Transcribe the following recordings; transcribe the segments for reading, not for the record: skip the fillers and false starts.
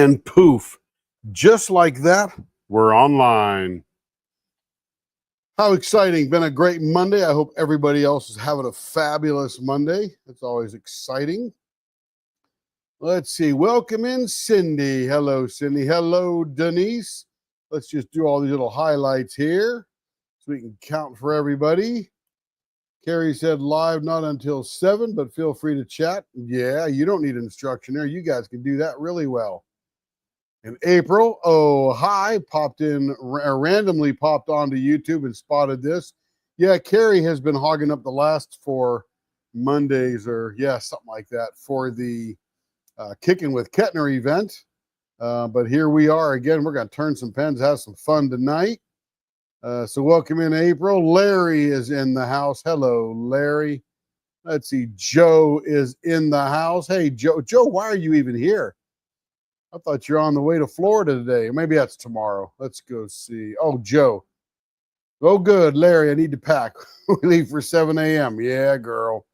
And poof, just like that, we're online. How exciting. Been a great Monday. I hope everybody else is having a fabulous Monday. It's always exciting. Let's see. Welcome in, Cindy. Hello, Cindy. Hello, Denise. Let's just do all these little highlights here so we can count for everybody. Carrie said live not until 7, but feel free to chat. Yeah, you don't need instruction there. You guys can do that really well. And April, oh, hi, popped in, randomly popped onto YouTube and spotted this. Yeah, Carrie has been hogging up the last 4 Mondays or, yeah, something like that for the Kicking with Kettner event. But here we are again. We're going to turn some pens, have some fun tonight. So welcome in, April. Larry is in the house. Hello, Larry. Let's see. Joe is in the house. Hey, Joe. Joe, why are you even here? I thought you're on the way to Florida today. Maybe that's tomorrow. Let's go see. Oh, Joe. Oh, good. Larry, I need to pack. We leave for 7 a.m. Yeah, girl.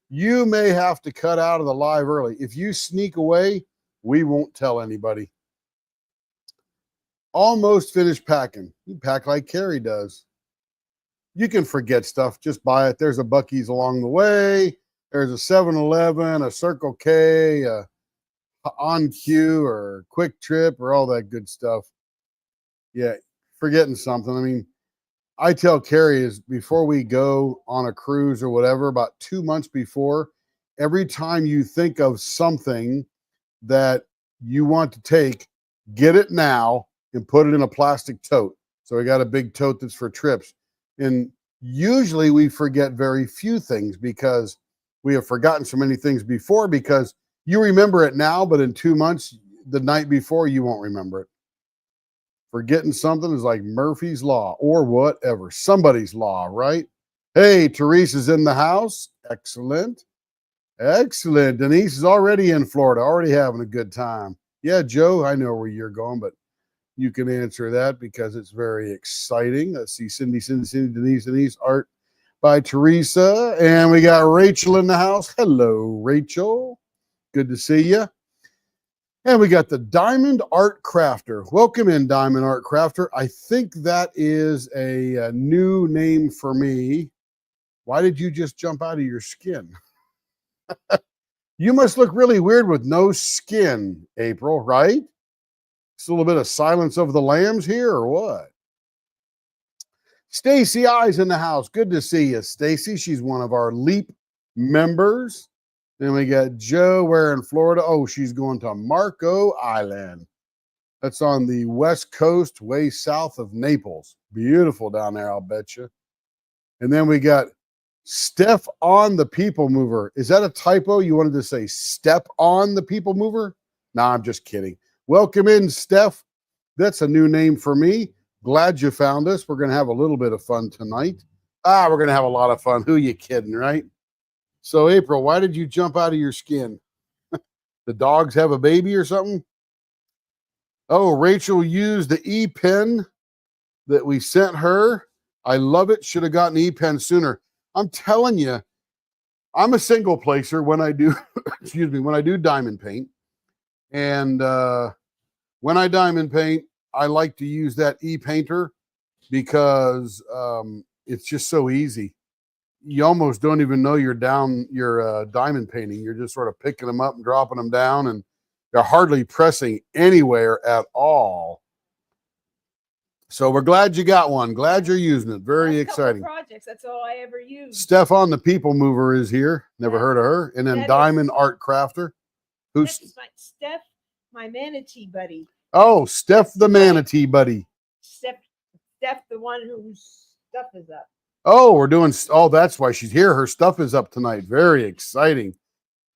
You may have to cut out of the live early. If you sneak away, we won't tell anybody. Almost finished packing. You pack like Carrie does. You can forget stuff. Just buy it. There's a Buc-ee's along the way. There's a 7-Eleven, a Circle K, a On Q or Quick Trip or all that good stuff. Yeah, forgetting something. I mean, I tell Carrie is before we go on a cruise or whatever, about 2 months before, every time you think of something that you want to take, get it now and put it in a plastic tote. So we got a big tote that's for trips. And usually we forget very few things because we have forgotten so many things before because you remember it now, but in 2 months, the night before, you won't remember it. Forgetting something is like Murphy's Law or whatever. Somebody's law, right? Hey, Teresa's in the house. Excellent. Excellent. Denise is already in Florida, already having a good time. Yeah, Joe, I know where you're going, but you can answer that because it's very exciting. Let's see, Cindy, Denise, art by Teresa. And we got Rachel in the house. Hello, Rachel. Good to see you. And we got the Diamond Art Crafter. Welcome in, Diamond Art Crafter. I think that is a new name for me. Why did you just jump out of your skin? You must look really weird with no skin, April, right? It's a little bit of Silence of the Lambs here or what? Stacy I's in the house. Good to see you, Stacy. She's one of our LEAP members. Then we got Joe, where in Florida? Oh, she's going to Marco Island. That's on the west coast, way south of Naples. Beautiful down there, I'll bet you. And then we got Steph on the People Mover. Is that a typo? You wanted to say Step on the People Mover? No, I'm just kidding. Welcome in, Steph. That's a new name for me. Glad you found us. We're going to have a little bit of fun tonight. We're going to have a lot of fun. Who you kidding, right? So, April, why did you jump out of your skin? The dogs have a baby or something? Oh, Rachel used the e-pen that we sent her. I love it. Should have gotten e-pen sooner. I'm telling you, I'm a single placer when I do, excuse me, when I do diamond paint. And when I diamond paint, I like to use that e-painter because it's just so easy. You almost don't even know you're down your diamond painting. You're just sort of picking them up and dropping them down, and you're hardly pressing anywhere at all. So we're glad you got one. Glad you're using it. Very exciting. Projects. That's all I ever use. Steph on the People Mover is here. Never heard of her. And then Diamond Art Crafter. Who's Steph, my manatee buddy. Oh, Steph the manatee buddy. Steph, the one whose stuff is up. Oh, we're doing. Oh, that's why she's here. Her stuff is up tonight. Very exciting.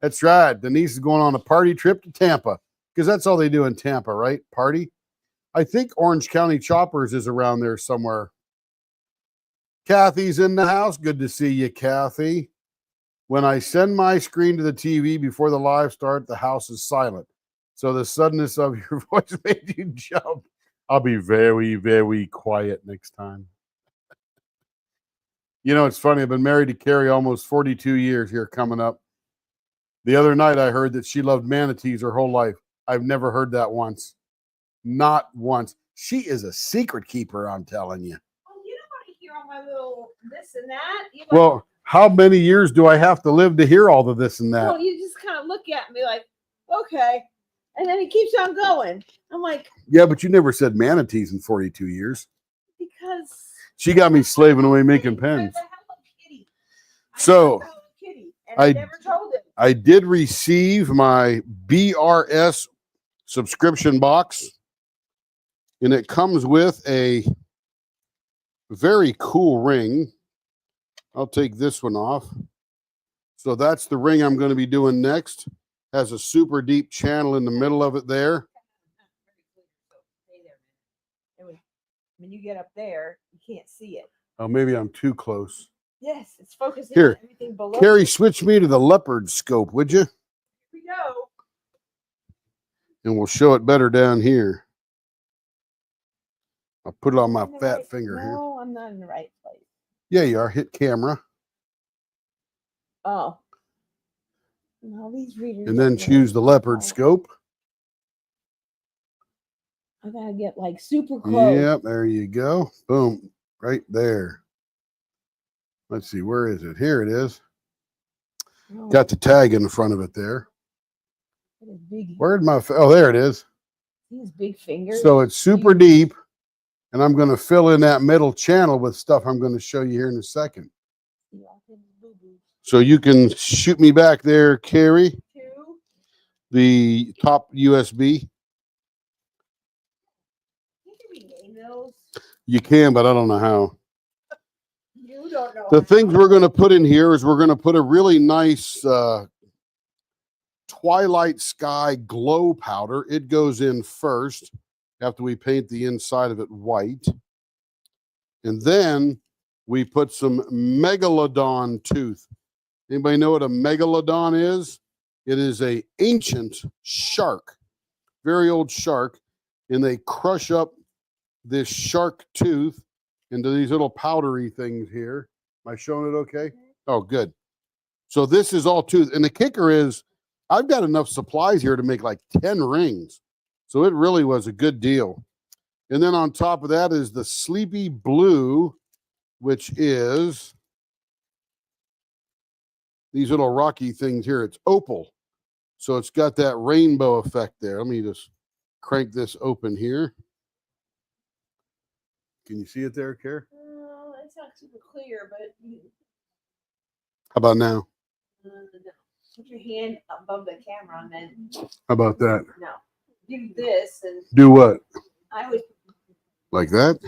That's right. Denise is going on a party trip to Tampa because that's all they do in Tampa, right? Party. I think Orange County Choppers is around there somewhere. Kathy's in the house. Good to see you, Kathy. When I send my screen to the TV before the live start, the house is silent. So the suddenness of your voice made you jump. I'll be very, very quiet next time. You know, it's funny. I've been married to Carrie almost 42 years here coming up. The other night I heard that she loved manatees her whole life. I've never heard that once. Not once. She is a secret keeper, I'm telling you. Oh, you don't want to hear all my little this and that. You like, Well, how many years do I have to live to hear all of this and that? well, you just kind of look at me like, okay. And then he keeps on going. I'm like, Yeah, but you never said manatees in 42 years. because She got me slaving away making For the pens. Hello Kitty. I So, love Hello Kitty, and I I- never told him. I did receive my BRS subscription box, and it comes with a very cool ring. I'll take this one off. So that's the ring I'm going to be doing next. Has a super deep channel in the middle of it there. Stay there, man. When you get up there, you can't see it. Oh, maybe I'm too close. Yes, it's focusing Here, on everything below. Carrie, you. switch me to the leopard scope, would you? Here we go. And we'll show it better down here. I'll put it on my In the fat right- finger here. No, I'm not in the right place. Yeah, you are. Hit camera. Oh. No, these readers. And then don't know. choose the leopard Oh, scope. I gotta get like super close. Yep, there you go. Boom, right there. Let's see, where is it? Here it is. Oh, Got the tag in the front of it there. what a big. Where'd my, oh, there it is. These big fingers. So it's super deep, and I'm going to fill in that middle channel with stuff I'm going to show you here in a second. See all them boo-boos. So you can shoot me back there, Carrie, Two. the top USB. You can rename those. You can, but I don't know how. You don't know. The how. things we're going to put in here is we're going to put a really nice Twilight Sky glow powder. It goes in first after we paint the inside of it white. And then we put some Megalodon tooth. Anybody know what a Megalodon is? It is a ancient shark, very old shark, and they crush up this shark tooth into these little powdery things here. Am I showing it okay? Oh, good. So this is all tooth. And the kicker is I've got enough supplies here to make like 10 rings. So it really was a good deal. And then on top of that is the Sleepy Blue, which is these little rocky things here. It's opal. So it's got that rainbow effect there. Let me just crank this open here. Can you see it there, Care? It's not super clear, but How about now? no. Put your hand above the camera and then How about that? no. Do this and Do what? I always Like that?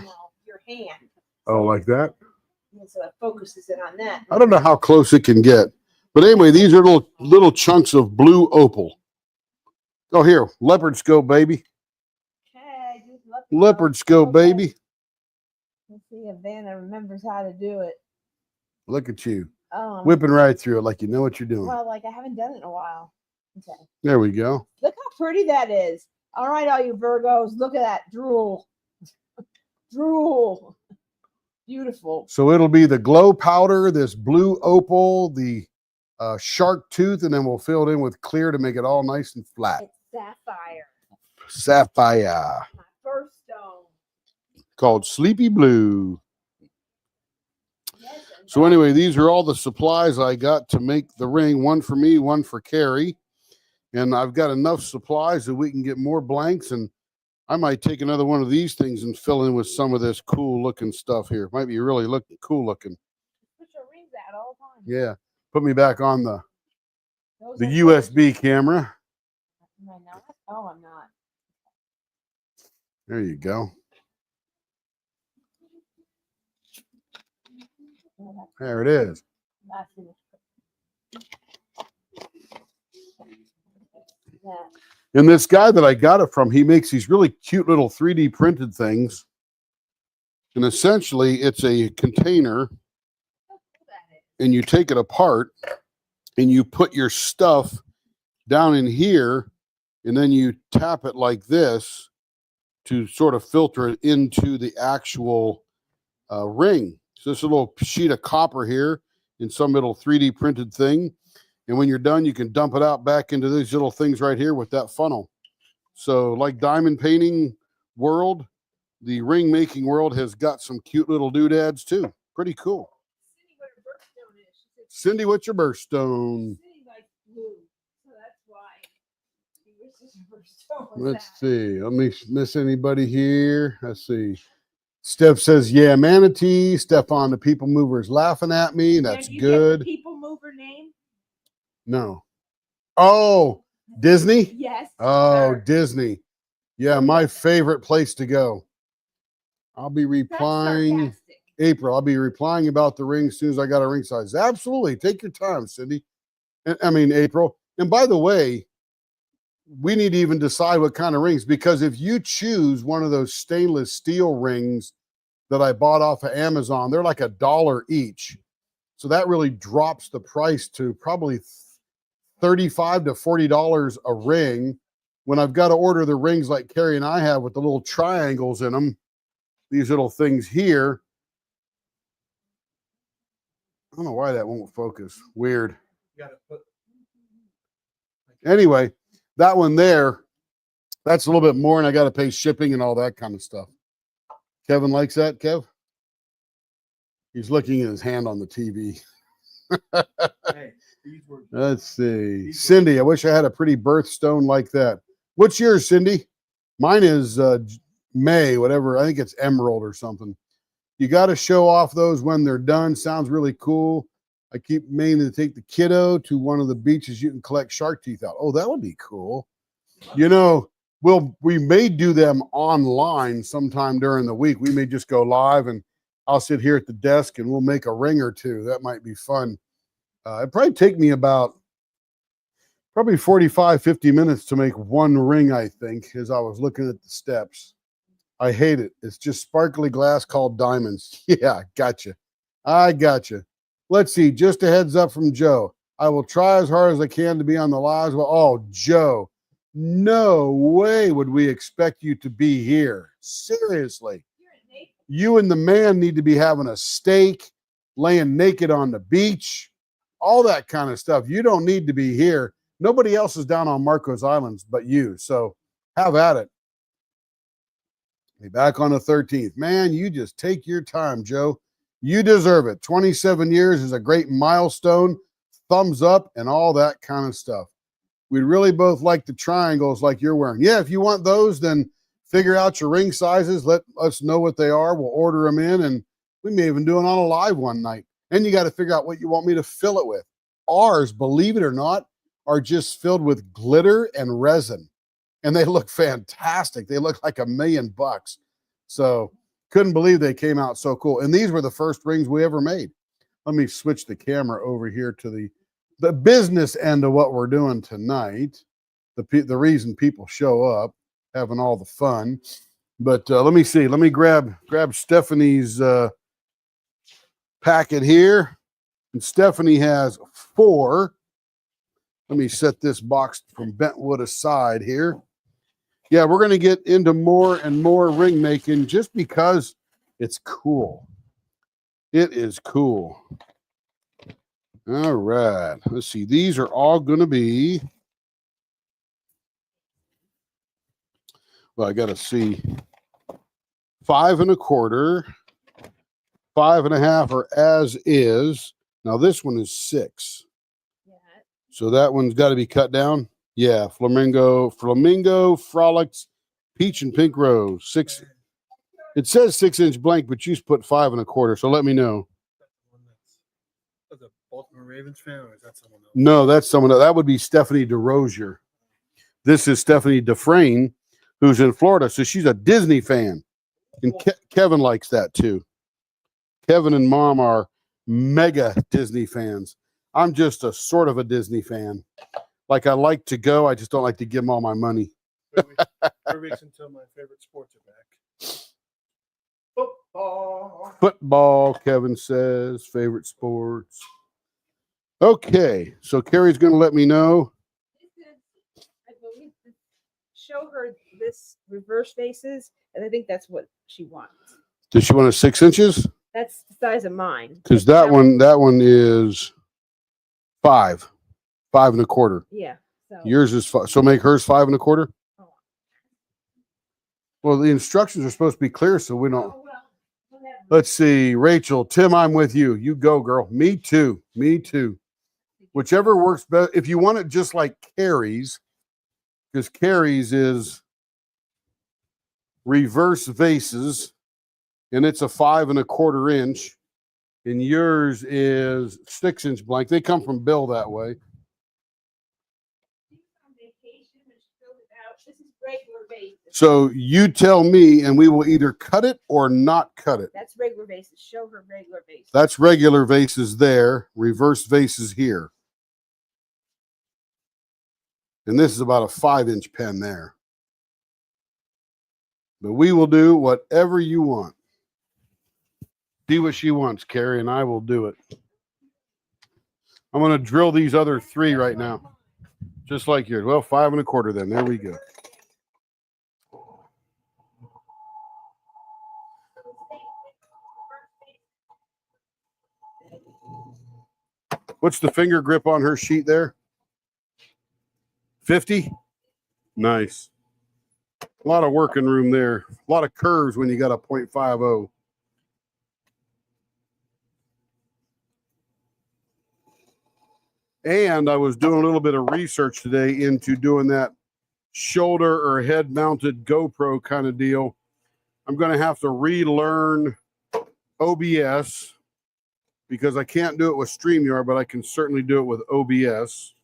your hand. Oh, like that? And so it focuses it on that. I don't know how close it can get. But anyway, these are little chunks of blue opal. Oh, here, leopard scope, baby. Okay, just Leopard scope, Okay. baby. Let's see if Vanna remembers how to do it. Look at you. Whip. Whipping right through it like you know what you're doing. Well, like I haven't done it in a while. Okay. There we go. Look how pretty that is. All right, all you Virgos, look at that drool. Drool. Beautiful. So it'll be the glow powder, this blue opal, the shark tooth, and then we'll fill it in with clear to make it all nice and flat. It's sapphire. Sapphire, My first stone. called Sleepy Blue. Yes, and So anyway, these are all the supplies I got to make the ring. One for me, one for Carrie. And I've got enough supplies that we can get more blanks. And I might take another one of these things and fill in with some of this cool looking stuff here. Might be really cool looking. put your rings out all the time. Yeah. Put me back on the Those are USB camera. Am I not? Oh, I'm not. There you go. Oh, There it is. that's in that. And this guy that I got it from, he makes these really cute little 3D printed things. And essentially, it's a container, How cool that is. and you take it apart, and you put your stuff down in here, and then you tap it like this to sort of filter it into the actual ring. So this little sheet of copper here in some little 3D printed thing. And when you're done, you can dump it out back into these little things right here with that funnel. So like Diamond Painting World, the ring making world has got some cute little doodads too. Pretty cool. Cindy, what her birthstone is. She said Cindy, what's your birthstone? Cindy likes blue, so that's why she wishes her birthstone was Let's that. see. Let me miss anybody here. Let's see. Steph says, yeah, manatee. Stefan, the people mover, is laughing at me. Now, That's do you get good. the people mover name? No. Oh, Disney? Yes. Oh, sir. Disney. Yeah, my favorite place to go. I'll be That's replying. sarcastic. April, I'll be replying about the ring as soon as I got a ring size. Absolutely. Take your time, Cindy. April. And by the way, we need to even decide what kind of rings, because if you choose one of those stainless steel rings that I bought off of Amazon, they're like $1 each. So that really drops the price to probably $35 to $40 a ring, when I've got to order the rings like Carrie and I have with the little triangles in them, these little things here. I don't know why that won't focus. Weird. Anyway, that one there, that's a little bit more, and I got to pay shipping and all that kind of stuff. Kevin likes that, Kev? He's looking at his hand on the TV. Hey, Let's see. Cindy, I wish I had a pretty birthstone like that. What's yours, Cindy? Mine is May, whatever. I think it's emerald or something. You got to show off those when they're done. Sounds really cool. I keep meaning to take the kiddo to one of the beaches you can collect shark teeth out. Oh, that would be cool. You know, we may do them online sometime during the week. We may just go live and I'll sit here at the desk and we'll make a ring or two. That might be fun. It'd probably take me about probably 45, 50 minutes to make one ring, I think, as I was looking at the steps. I hate it. It's just sparkly glass called diamonds. Yeah, gotcha. I gotcha. Let's see. Just a heads up from Joe. I will try as hard as I can to be on the lives. Well, oh, Joe, no way would we expect you to be here. Seriously. You and the man need to be having a steak, laying naked on the beach, all that kind of stuff. You don't need to be here. Nobody else is down on Marcos Islands but you. So have at it. Be back on the 13th. Man, you just take your time, Joe. You deserve it. 27 years is a great milestone. Thumbs up and all that kind of stuff. We'd really both like the triangles like you're wearing. Yeah, if you want those, then figure out your ring sizes. Let us know what they are. We'll order them in, and we may even do it on a live one night. And you got to figure out what you want me to fill it with. Ours, believe it or not, are just filled with glitter and resin. And they look fantastic. They look like $1 million. So couldn't believe they came out so cool. And these were the first rings we ever made. Let me switch the camera over here to the business end of what we're doing tonight. The reason people show up, having all the fun. But let me see. Let me grab Stephanie's packet here. And Stephanie has 4. Let me set this box from Bentwood aside here. Yeah, we're going to get into more and more ring making just because it's cool. It is cool. All right. Let's see. These are all going to be, well, I got to see, 5 1/4, 5 1/2 are as is. Now this one is 6. Yeah. So that one's got to be cut down. Yeah, flamingo, frolics, peach and pink rose. 6. It says 6-inch blank, but you put 5 1/4. So let me know. That's a Baltimore Ravens fan, or is that someone else? No, that's someone else. That would be Stephanie DeRosier. This is Stephanie Dufresne, who's in Florida. So she's a Disney fan. And Kevin likes that too. Kevin and Mom are mega Disney fans. I'm just a sort of a Disney fan. Like, I like to go. I just don't like to give them all my money. 3 weeks until my favorite sports are back. Football. Football, Kevin says, favorite sports. Okay, so Carrie's going to let me know. I believe, show her this reverse faces, and I think that's what she wants. Does she want a 6 inches? That's the size of mine. Because that one is 5 1/4. Yeah. So Yours is 5. So make hers 5 1/4. Well, the instructions are supposed to be clear, so we don't. Oh, well, whatever. Let's see, Rachel, Tim, I'm with you. You go, girl. Me too. Me too. Whichever works best. If you want it just like Carrie's, because Carrie's is reverse vases, and it's a 5 1/4 inch, and yours is 6-inch blank. They come from Bill that way. She's on vacation and she filled it out. This is regular basis. So you tell me, and we will either cut it or not cut it. That's regular basis. Show her regular basis. That's regular vases there, reverse vases here. And this is about a 5-inch pen there. But we will do whatever you want. See what she wants, Carrie, and I will do it. I'm going to drill these other 3 right now. Just like yours. Well, 5 1/4 then. There we go. What's the finger grip on her sheet there? 50? Nice. A lot of working room there. A lot of curves when you got a .50. And I was doing a little bit of research today into doing that shoulder or head mounted GoPro kind of deal. I'm going to have to relearn OBS because I can't do it with StreamYard, but I can certainly do it with OBS.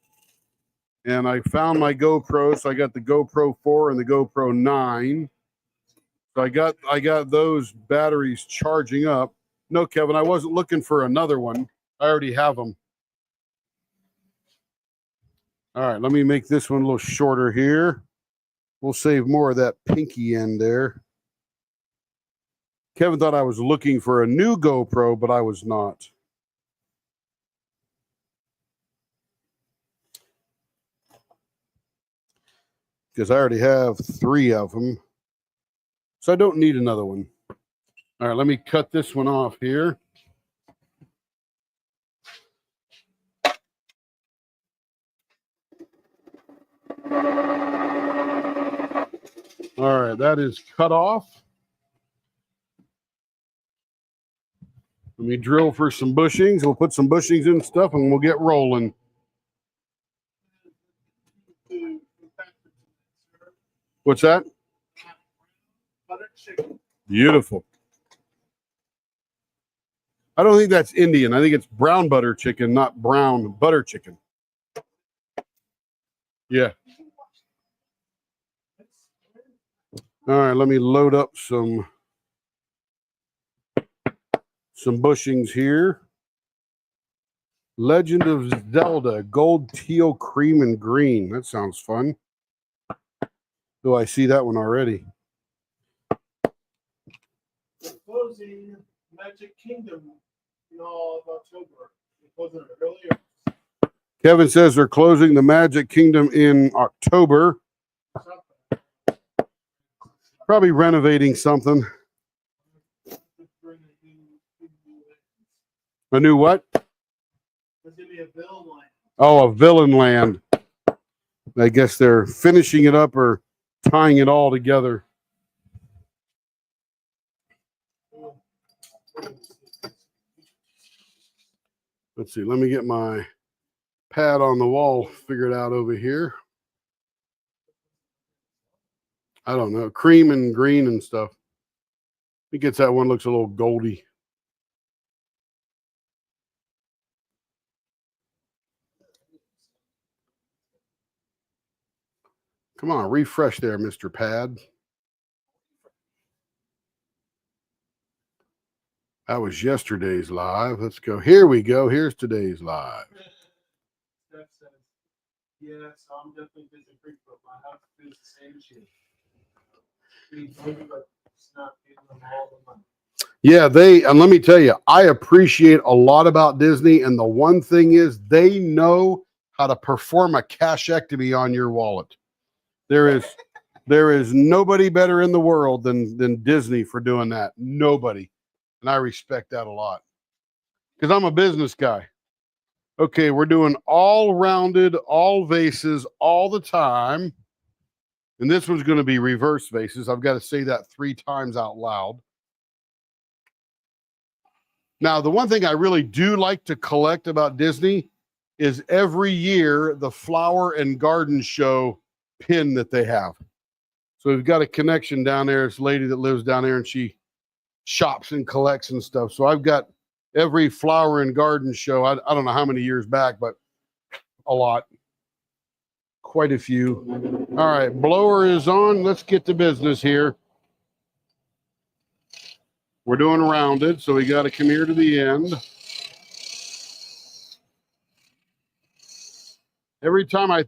And I found my GoPro, so I got the GoPro 4 and the GoPro 9. So I got those batteries charging up. No, Kevin, I wasn't looking for another one. I already have them. All right, let me make this one a little shorter here. We'll save more of that pinky end there. Kevin thought I was looking for a new GoPro, but I was not. Because I already have 3 of them. So I don't need another one. All right, let me cut this one off here. All right, that is cut off. Let me drill for some bushings. We'll put some bushings in stuff and we'll get rolling. What's that? Beautiful. I don't think that's Indian. I think it's brown butter chicken, not brown butter chicken. Yeah. All right, let me load up some bushings here. Legend of Zelda, gold, teal, cream, and green. That sounds fun. Oh, I see that one already. Closing Magic Kingdom in all of October. It wasn't earlier. Kevin says they're closing the Magic Kingdom in October. Probably renovating something. A new what? There's going to be a villain line. Oh, a villain land. I guess they're finishing it up or tying it all together. Let's see. Let me get my pad on the wall figured out over here. I don't know. Cream and green and stuff. It gets that one looks a little goldy. Come on, refresh there, Mr. Pad. That was yesterday's live. Let's go. Here we go. Here's today's live. Steph says, yeah, so I'm definitely busy, but my house is the same shit. But it's not giving them all the money. Yeah, and let me tell you, I appreciate a lot about Disney. And the one thing is they know how to perform a cashectomy on your wallet. There is nobody better in the world than Disney for doing that. Nobody. And I respect that a lot because I'm a business guy. Okay, we're doing all rounded, all vases all the time. And this one's going to be reverse vases. I've got to say that 3 times out loud. Now, the one thing I really do like to collect about Disney is every year the flower and garden show pin that they have. So we've got a connection down there. It's a lady that lives down there and she shops and collects and stuff. So I've got every flower and garden show. I don't know how many years back, but a lot. Quite a few. All right, blower is on. Let's get to business here. We're doing rounded, so we got to come here to the end. Every time I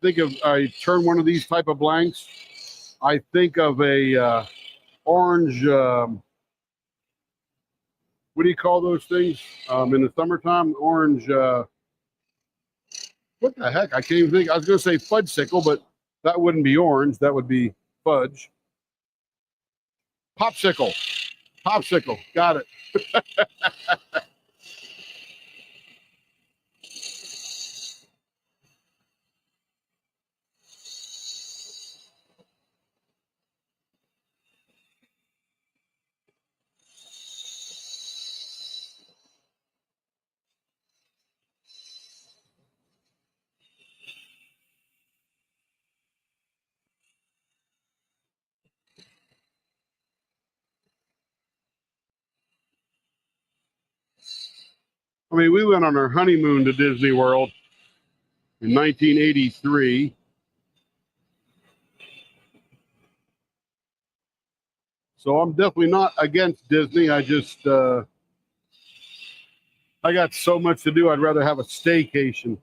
turn one of these type of blanks, I think of a orange, what do you call those things in the summertime? Orange, what the heck? I can't even think. I was going to say fudgesicle, but that wouldn't be orange. That would be fudge. Popsicle. Popsicle. Got it. I mean, we went on our honeymoon to Disney World in 1983. So I'm definitely not against Disney. I just, I got so much to do. I'd rather have a staycation.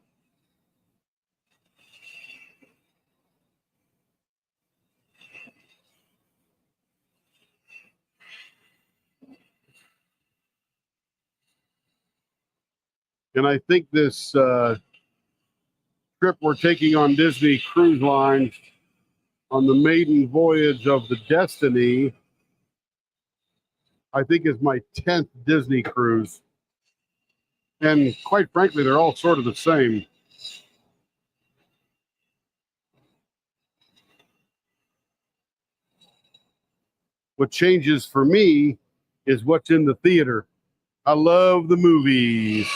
And I think this trip we're taking on Disney Cruise Lines on the maiden voyage of the Destiny, I think is my 10th Disney cruise. And quite frankly, they're all sort of the same. What changes for me is what's in the theater. I love the movies.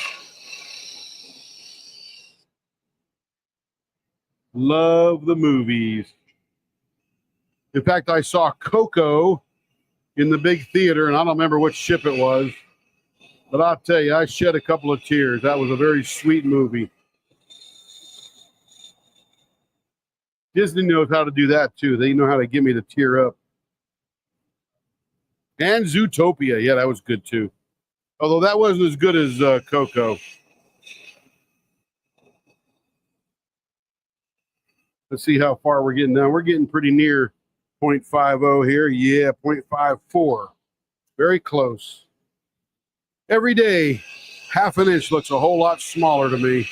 Love the movies. In fact, I saw Coco in the big theater, and I don't remember which ship it was, but I'll tell you, I shed a couple of tears. That was a very sweet movie. Disney knows how to do that too. They know how to get me to tear up. And Zootopia, yeah, that was good too. Although that wasn't as good as Coco. Let's see how far we're getting down. We're getting pretty near 0.50 here. Yeah, 0.54. Very close. Every day, half an inch looks a whole lot smaller to me.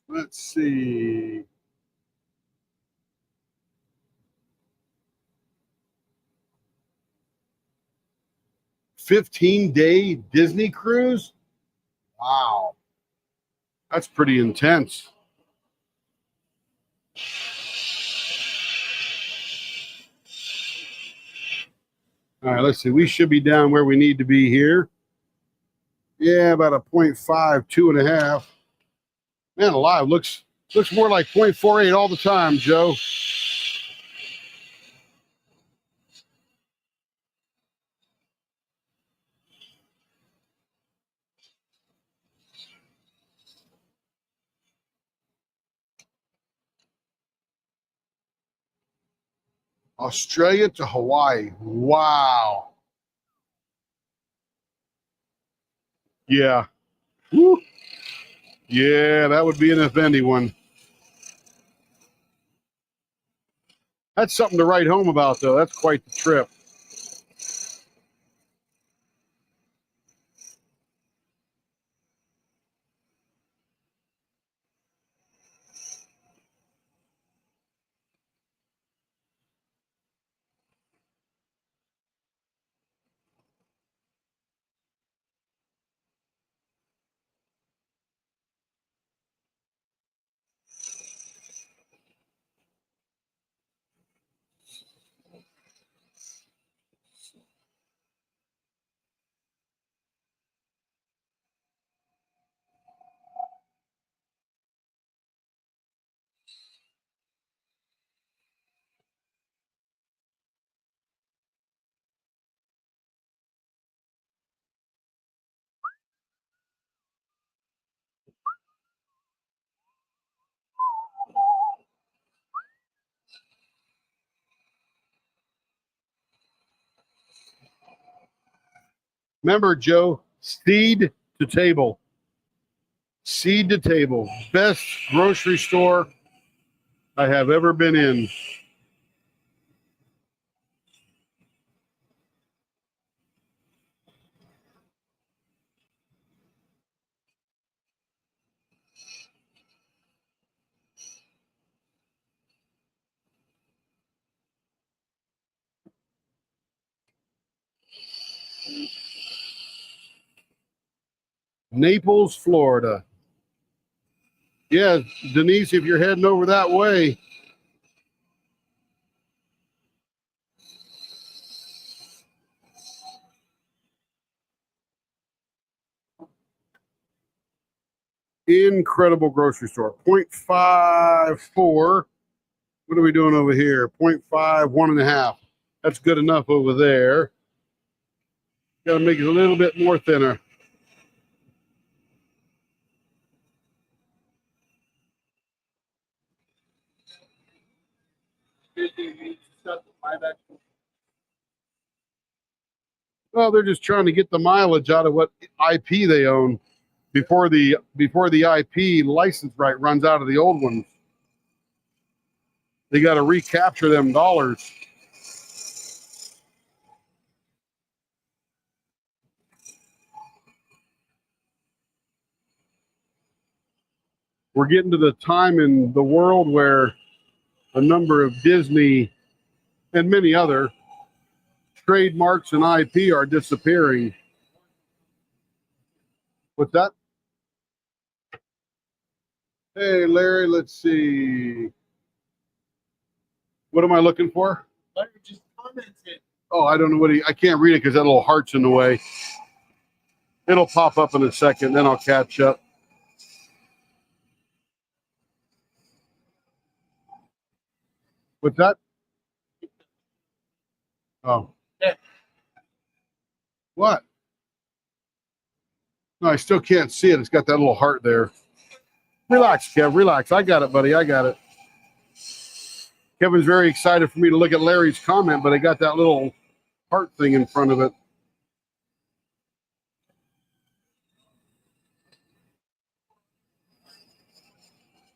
Let's see. $15-day Disney cruise? Wow. That's pretty intense. All right, let's see. We should be down where we need to be here. Yeah, about a 0.5, 2.5. Man alive, looks more like 0.48 all the time, Joe. Australia to Hawaii. Wow. Yeah. Woo. Yeah, that would be an offending one. That's something to write home about, though. That's quite the trip. Remember, Joe, seed to table. Seed to table. Best grocery store I have ever been in. Naples, Florida. Yeah, Denise, if you're heading over that way, incredible grocery store. 0.54. What are we doing over here? 0.5, 1.5. That's good enough over there. Got to make it a little bit more thinner. Well, they're just trying to get the mileage out of what IP they own before the IP license right runs out of the old ones. They got to recapture them dollars. We're getting to the time in the world where a number of Disney and many other trademarks and IP are disappearing. What's that? Hey, Larry, let's see. What am I looking for? Larry just commented. Oh, I don't know I can't read it because that little heart's in the way. It'll pop up in a second, then I'll catch up. What's that? Oh. Yeah. What? No, I still can't see it. It's got that little heart there. Relax, Kev. Relax. I got it, buddy. I got it. Kevin's very excited for me to look at Larry's comment, but I got that little heart thing in front of it.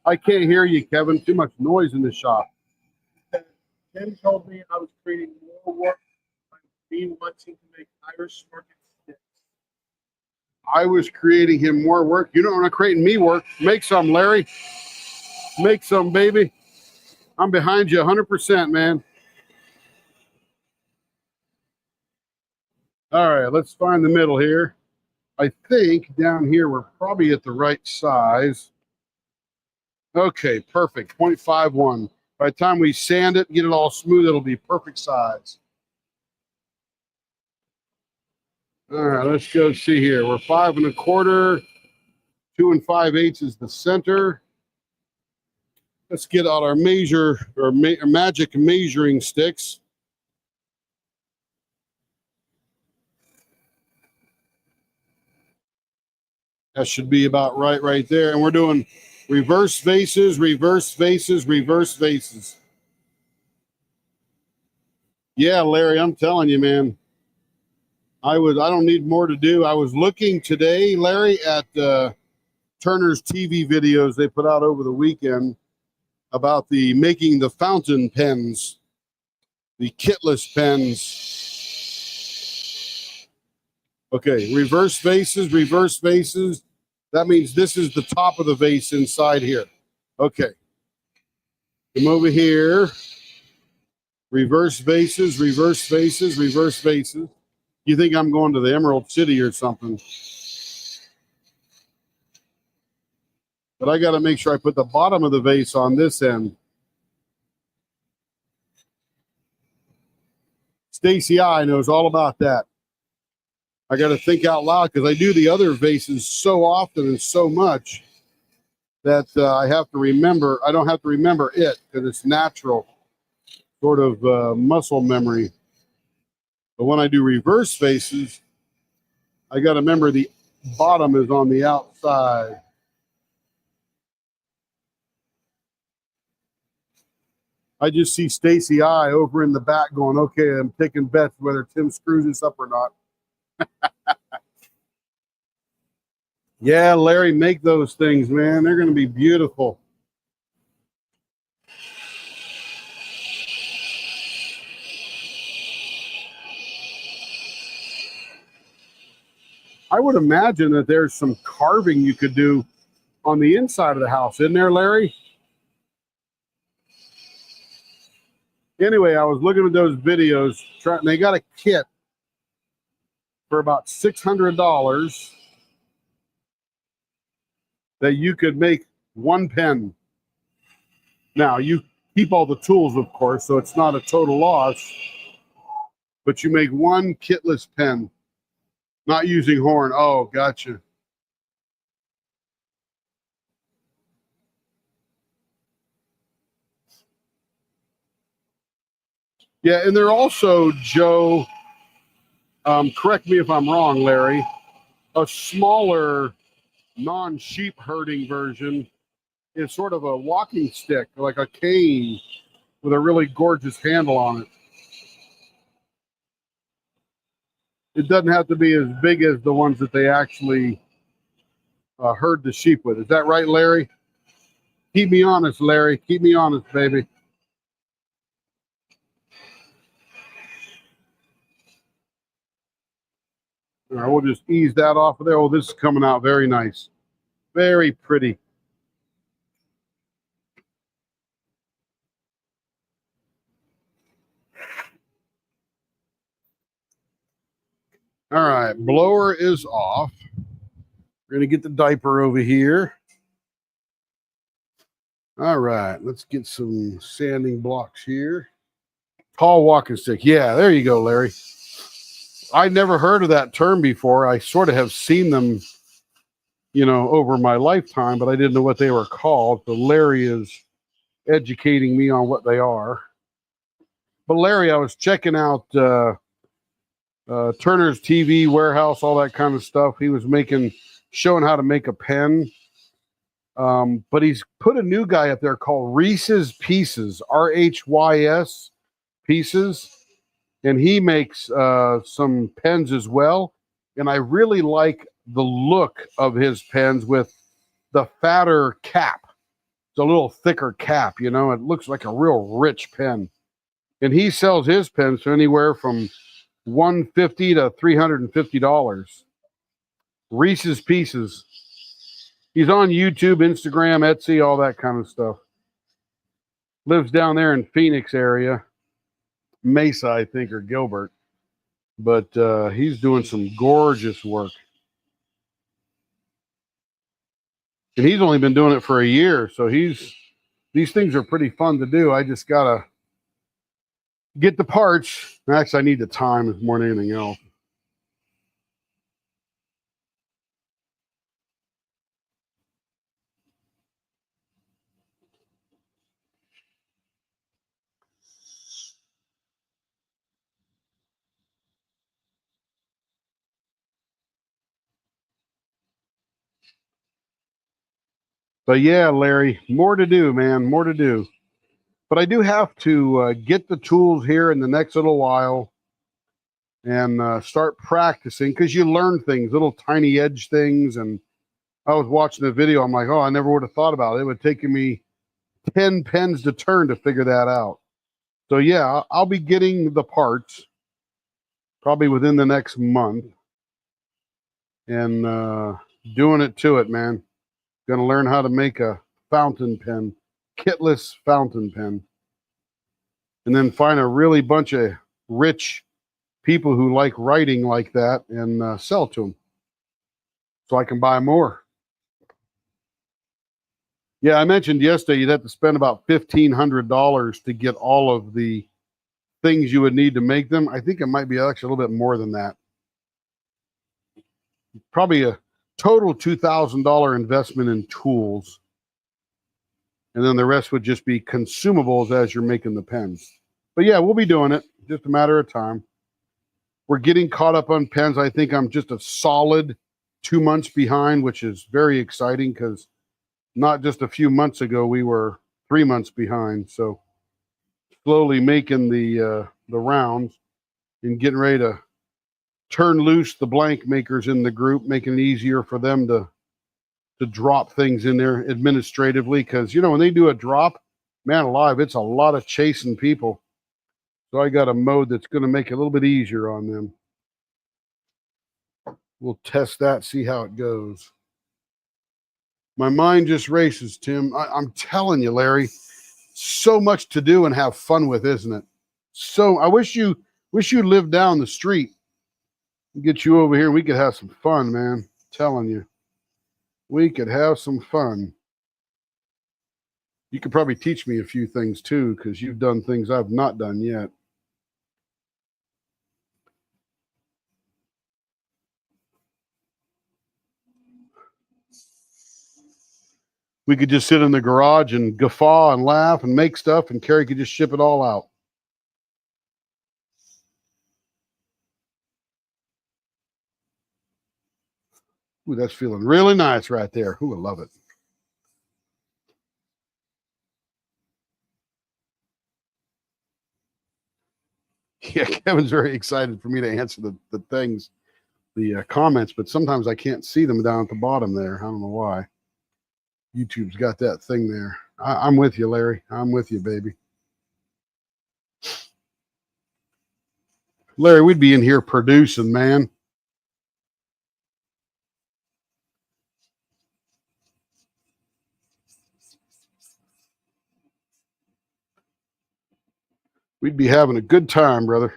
I can't hear you, Kevin. Too much noise in the shop. Tim told me I was creating more work by me wanting to make Irish market sticks. I was creating him more work. You don't want to create me work. Make some, Larry. Make some, baby. I'm behind you 100%, man. All right, let's find the middle here. I think down here we're probably at the right size. Okay, perfect. 0.51. By the time we sand it, get it all smooth, it'll be perfect size. All right, let's go see here. We're 5 1/4. 2 5/8 is the center. Let's get out our magic measuring sticks. That should be about right there. And we're doing reverse vases, reverse vases, reverse vases. Yeah, Larry, I'm telling you, man. I don't need more to do. I was looking today, Larry, at Turner's TV videos they put out over the weekend about making the fountain pens, the kitless pens. Okay, reverse vases, reverse vases. That means this is the top of the vase inside here. Okay. Come over here. Reverse vases, reverse vases, reverse vases. You think I'm going to the Emerald City or something. But I got to make sure I put the bottom of the vase on this end. Stacy I knows all about that. I got to think out loud because I do the other vases so often and so much that I have to remember. I don't have to remember it because it's natural, sort of muscle memory. But when I do reverse vases, I got to remember the bottom is on the outside. I just see Stacy I over in the back going, okay, I'm taking bets whether Tim screws this up or not. Yeah, Larry, make those things, man. They're going to be beautiful. I would imagine that there's some carving you could do on the inside of the house, isn't there, Larry? Anyway, I was looking at those videos. They got a kit for about $600 that you could make one pen. Now, you keep all the tools, of course, so it's not a total loss, but you make one kitless pen, not using horn. Oh, gotcha. Yeah, and they're also, Joe, correct me if I'm wrong, Larry, a smaller non-sheep herding version is sort of a walking stick, like a cane with a really gorgeous handle on it. It doesn't have to be as big as the ones that they actually herd the sheep with. Is that right, Larry? Keep me honest, Larry. Keep me honest, baby. All right, we'll just ease that off of there. Oh, this is coming out very nice. Very pretty. All right, blower is off. We're going to get the diaper over here. All right, let's get some sanding blocks here. Tall walking stick. Yeah, there you go, Larry. I never heard of that term before. I sort of have seen them, over my lifetime, but I didn't know what they were called. So Larry is educating me on what they are. But Larry, I was checking out Turner's TV warehouse, all that kind of stuff. He was showing how to make a pen. But he's put a new guy up there called Reese's Pieces, RHYS Pieces. And he makes some pens as well. And I really like the look of his pens with the fatter cap. It's a little thicker cap, it looks like a real rich pen. And he sells his pens for anywhere from $150 to $350. Reese's Pieces. He's on YouTube, Instagram, Etsy, all that kind of stuff. Lives down there in Phoenix area. Mesa, I think, or Gilbert. But he's doing some gorgeous work. And he's only been doing it for a year. So these things are pretty fun to do. I just got to get the parts. Actually, I need the time more than anything else. But yeah, Larry, more to do, man, more to do. But I do have to get the tools here in the next little while and start practicing, because you learn things, little tiny edge things. And I was watching the video. I'm like, oh, I never would have thought about it. It would take me 10 pens to turn to figure that out. So yeah, I'll be getting the parts probably within the next month and doing it to it, man. Going to learn how to make a fountain pen, kitless fountain pen, and then find a really bunch of rich people who like writing like that and sell to them so I can buy more. Yeah, I mentioned yesterday you'd have to spend about $1,500 to get all of the things you would need to make them. I think it might be actually a little bit more than that. Probably a total $2,000 investment in tools. And then the rest would just be consumables as you're making the pens. But yeah, we'll be doing it. Just a matter of time. We're getting caught up on pens. I think I'm just a solid 2 months behind, which is very exciting because not just a few months ago, we were 3 months behind. So slowly making the rounds and getting ready to turn loose the blank makers in the group, making it easier for them to to drop things in there administratively, because you know when they do a drop, man alive, it's a lot of chasing people. So I got a mode that's going to make it a little bit easier on them. We'll test that, see how it goes. My mind just races, Tim. I'm telling you, Larry, so much to do and have fun with, isn't it? So I wish you lived down the street. Get you over here and we could have some fun, man. I'm telling you. We could have some fun. You could probably teach me a few things too, because you've done things I've not done yet. We could just sit in the garage and guffaw and laugh and make stuff, and Carrie could just ship it all out. Ooh, that's feeling really nice right there. Ooh, I love it. Yeah, Kevin's very excited for me to answer the things, the comments, but sometimes I can't see them down at the bottom there. I don't know why. YouTube's got that thing there. I'm with you, Larry. I'm with you, baby. Larry, we'd be in here producing, man. We'd be having a good time, brother.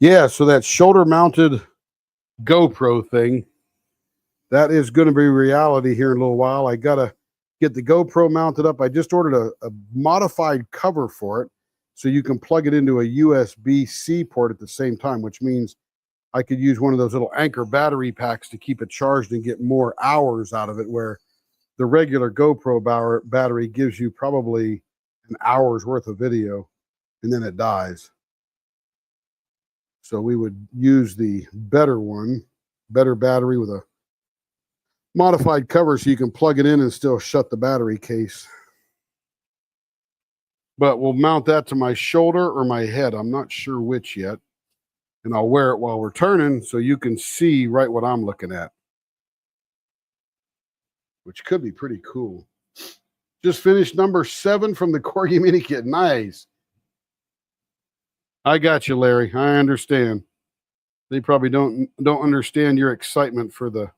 Yeah, so that shoulder mounted GoPro thing, that is going to be reality here in a little while. I got to get the GoPro mounted up. I just ordered a modified cover for it, so you can plug it into a USB-C port at the same time, which means I could use one of those little Anker battery packs to keep it charged and get more hours out of it, where the regular GoPro battery gives you probably an hour's worth of video and then it dies. So we would use the better one, better battery with a modified cover so you can plug it in and still shut the battery case. But we'll mount that to my shoulder or my head. I'm not sure which yet. And I'll wear it while we're turning so you can see right what I'm looking at, which could be pretty cool. Just finished number 7 from the Corgi Mini Kit. Nice. I got you, Larry. I understand. They probably don't understand your excitement for the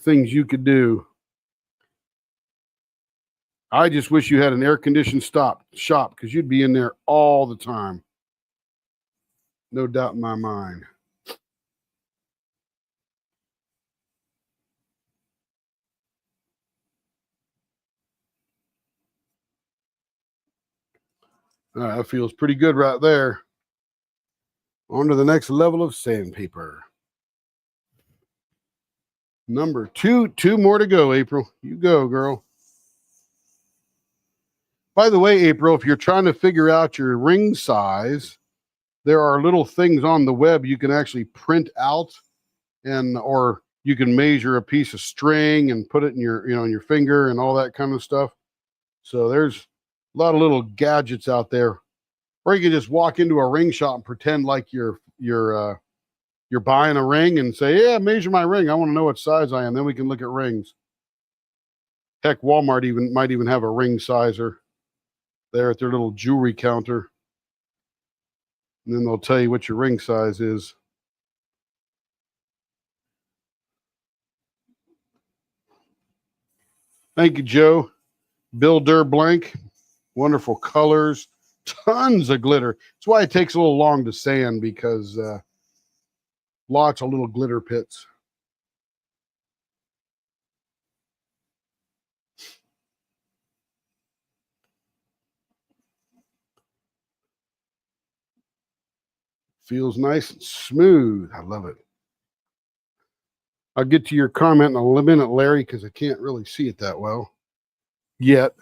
things you could do. I just wish you had an air-conditioned shop because you'd be in there all the time. No doubt in my mind. All right, that feels pretty good right there. On to the next level of sandpaper. Number 2, 2 more to go, April. You go, girl. By the way, April, if you're trying to figure out your ring size, there are little things on the web you can actually print out, or you can measure a piece of string and put it in your, in your finger and all that kind of stuff. So there's a lot of little gadgets out there. Or you can just walk into a ring shop and pretend like you're buying a ring and say, yeah, measure my ring. I want to know what size I am. Then we can look at rings. Heck, Walmart might even have a ring sizer there at their little jewelry counter. And then they'll tell you what your ring size is. Thank you, Joe. Bill Durr Blank. Wonderful colors. Tons of glitter. That's why it takes a little long to sand, because lots of little glitter pits. Feels nice and smooth. I love it. I'll get to your comment in a minute, Larry, because I can't really see it that well yet.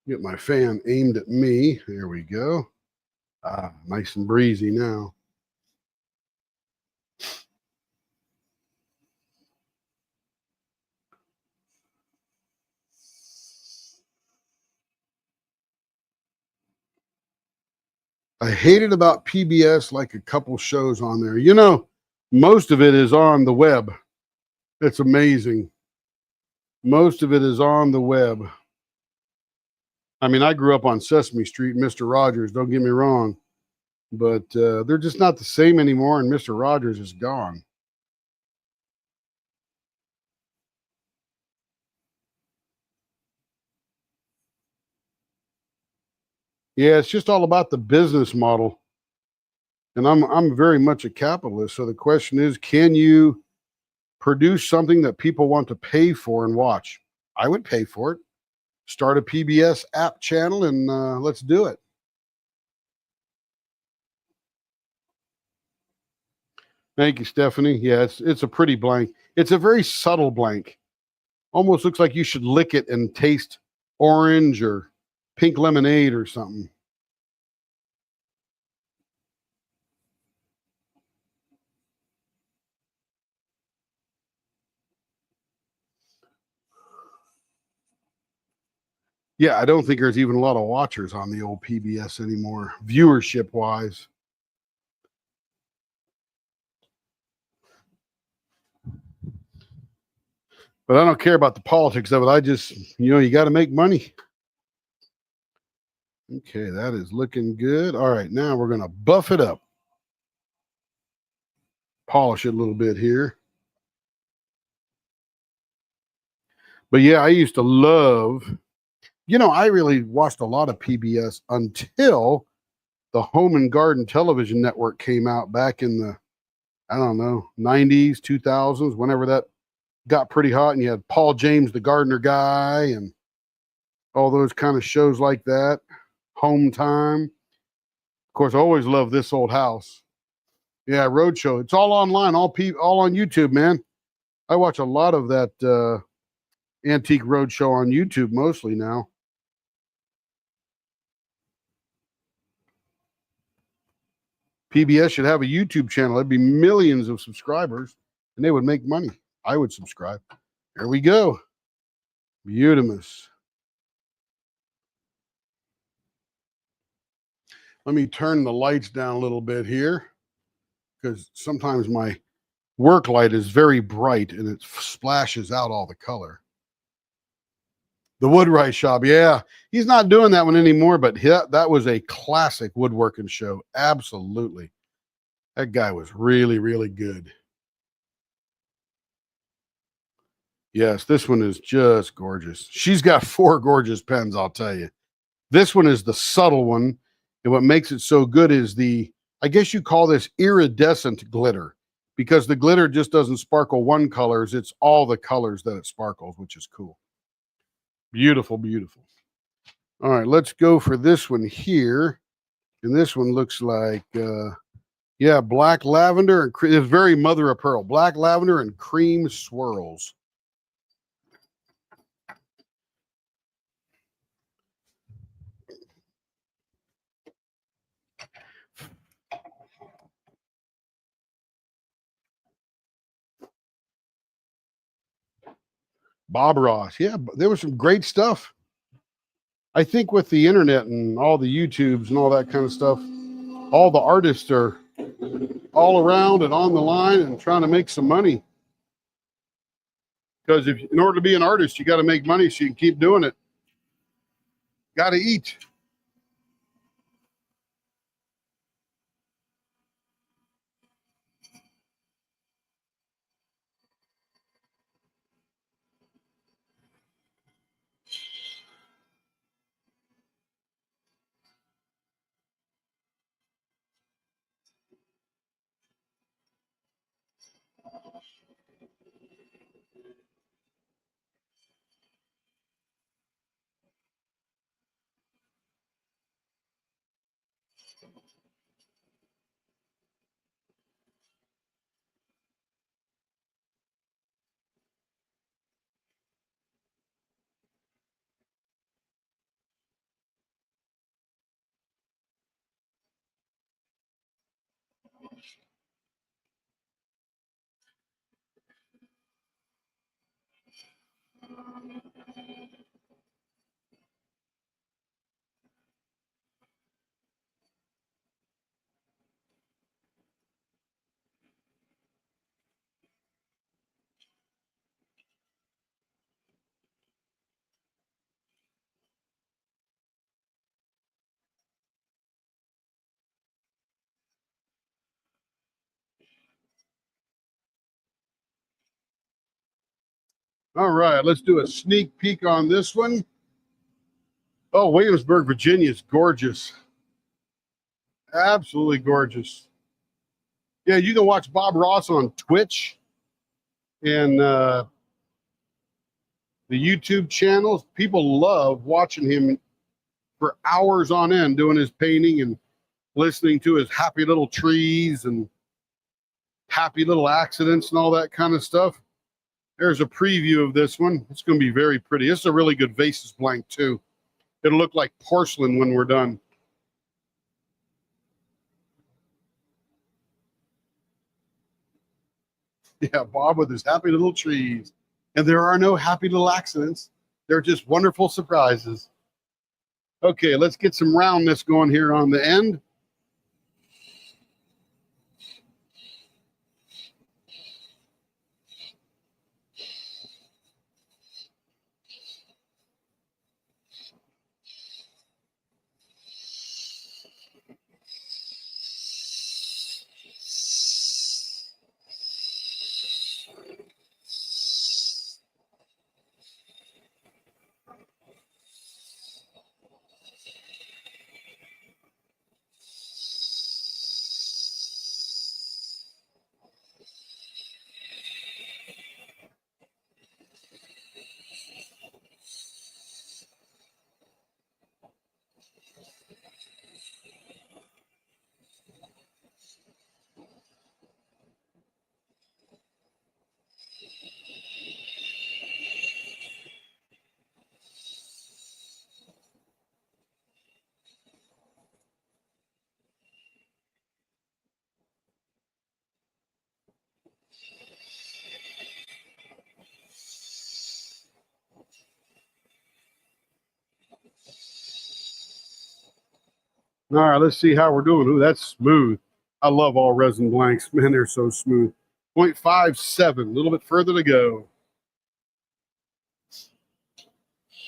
Get my fan aimed at me. There we go. Ah, nice and breezy now. I hate it about PBS, like a couple shows on there. You know, most of it is on the web. It's amazing. Most of it is on the web. I mean, I grew up on Sesame Street, Mr. Rogers, don't get me wrong, but they're just not the same anymore, and Mr. Rogers is gone. Yeah, it's just all about the business model. And I'm very much a capitalist. So the question is, can you produce something that people want to pay for and watch? I would pay for it. Start a PBS app channel and let's do it. Thank you, Stephanie. Yeah, it's a pretty blank. It's a very subtle blank. Almost looks like you should lick it and taste orange or pink lemonade or something. Yeah, I don't think there's even a lot of watchers on the old PBS anymore, viewership wise. But I don't care about the politics of it. I just, you got to make money. Okay, that is looking good. All right, now we're going to buff it up. Polish it a little bit here. But yeah, I used to love, I really watched a lot of PBS until the Home and Garden Television Network came out back in the, 90s, 2000s, whenever that got pretty hot, and you had Paul James, the gardener guy, and all those kind of shows like that. Home Time. Of course, I always loved This Old House. Yeah, Roadshow. It's all online, all on YouTube, man. I watch a lot of that Antique Roadshow on YouTube mostly now. PBS should have a YouTube channel. There'd be millions of subscribers, and they would make money. I would subscribe. There we go. Beautimus. Let me turn the lights down a little bit here, because sometimes my work light is very bright and it splashes out all the color. The Woodwright Shop. Yeah, he's not doing that one anymore, but that was a classic woodworking show. Absolutely. That guy was really, really good. Yes, this one is just gorgeous. She's got 4 gorgeous pens, I'll tell you. This one is the subtle one. And what makes it so good is I guess you call this iridescent glitter, because the glitter just doesn't sparkle one colors. It's all the colors that it sparkles, which is cool. Beautiful, beautiful. All right, let's go for this one here. And this one looks like, black lavender and it's very mother of pearl. Black lavender and cream swirls. Bob Ross. Yeah, there was some great stuff. I think with the internet and all the YouTubes and all that kind of stuff, all the artists are all around and on the line and trying to make some money. Because in order to be an artist, you got to make money so you can keep doing it. Got to eat. All right, let's do a sneak peek on this one. Oh, Williamsburg, Virginia is gorgeous. Absolutely gorgeous. Yeah, you can watch Bob Ross on Twitch and the YouTube channels. People love watching him for hours on end doing his painting and listening to his happy little trees and happy little accidents and all that kind of stuff. There's a preview of this one. It's going to be very pretty. This is a really good Vases blank too. It'll look like porcelain when we're done. Yeah, Bob with his happy little trees. And there are no happy little accidents. They're just wonderful surprises. Okay, let's get some roundness going here on the end. All right, let's see how we're doing. Ooh, that's smooth. I love all resin blanks. Man, they're so smooth. 0.57, a little bit further to go.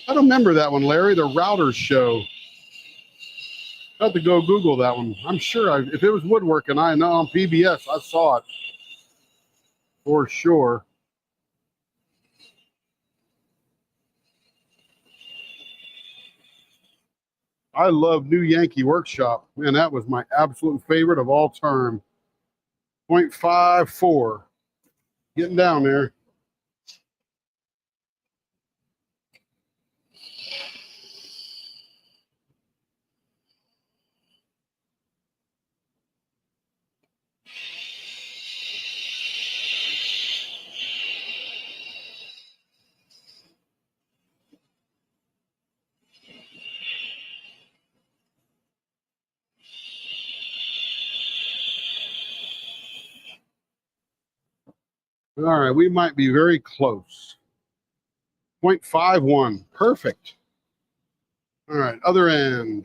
I don't remember that one, Larry, the Routers show. I have to go Google that one. I'm sure if it was woodworking, I know on PBS, I saw it for sure. I love New Yankee Workshop. Man, that was my absolute favorite of all time. 0.54. Getting down there. All right, we might be very close. 0.51. Perfect. All right, other end.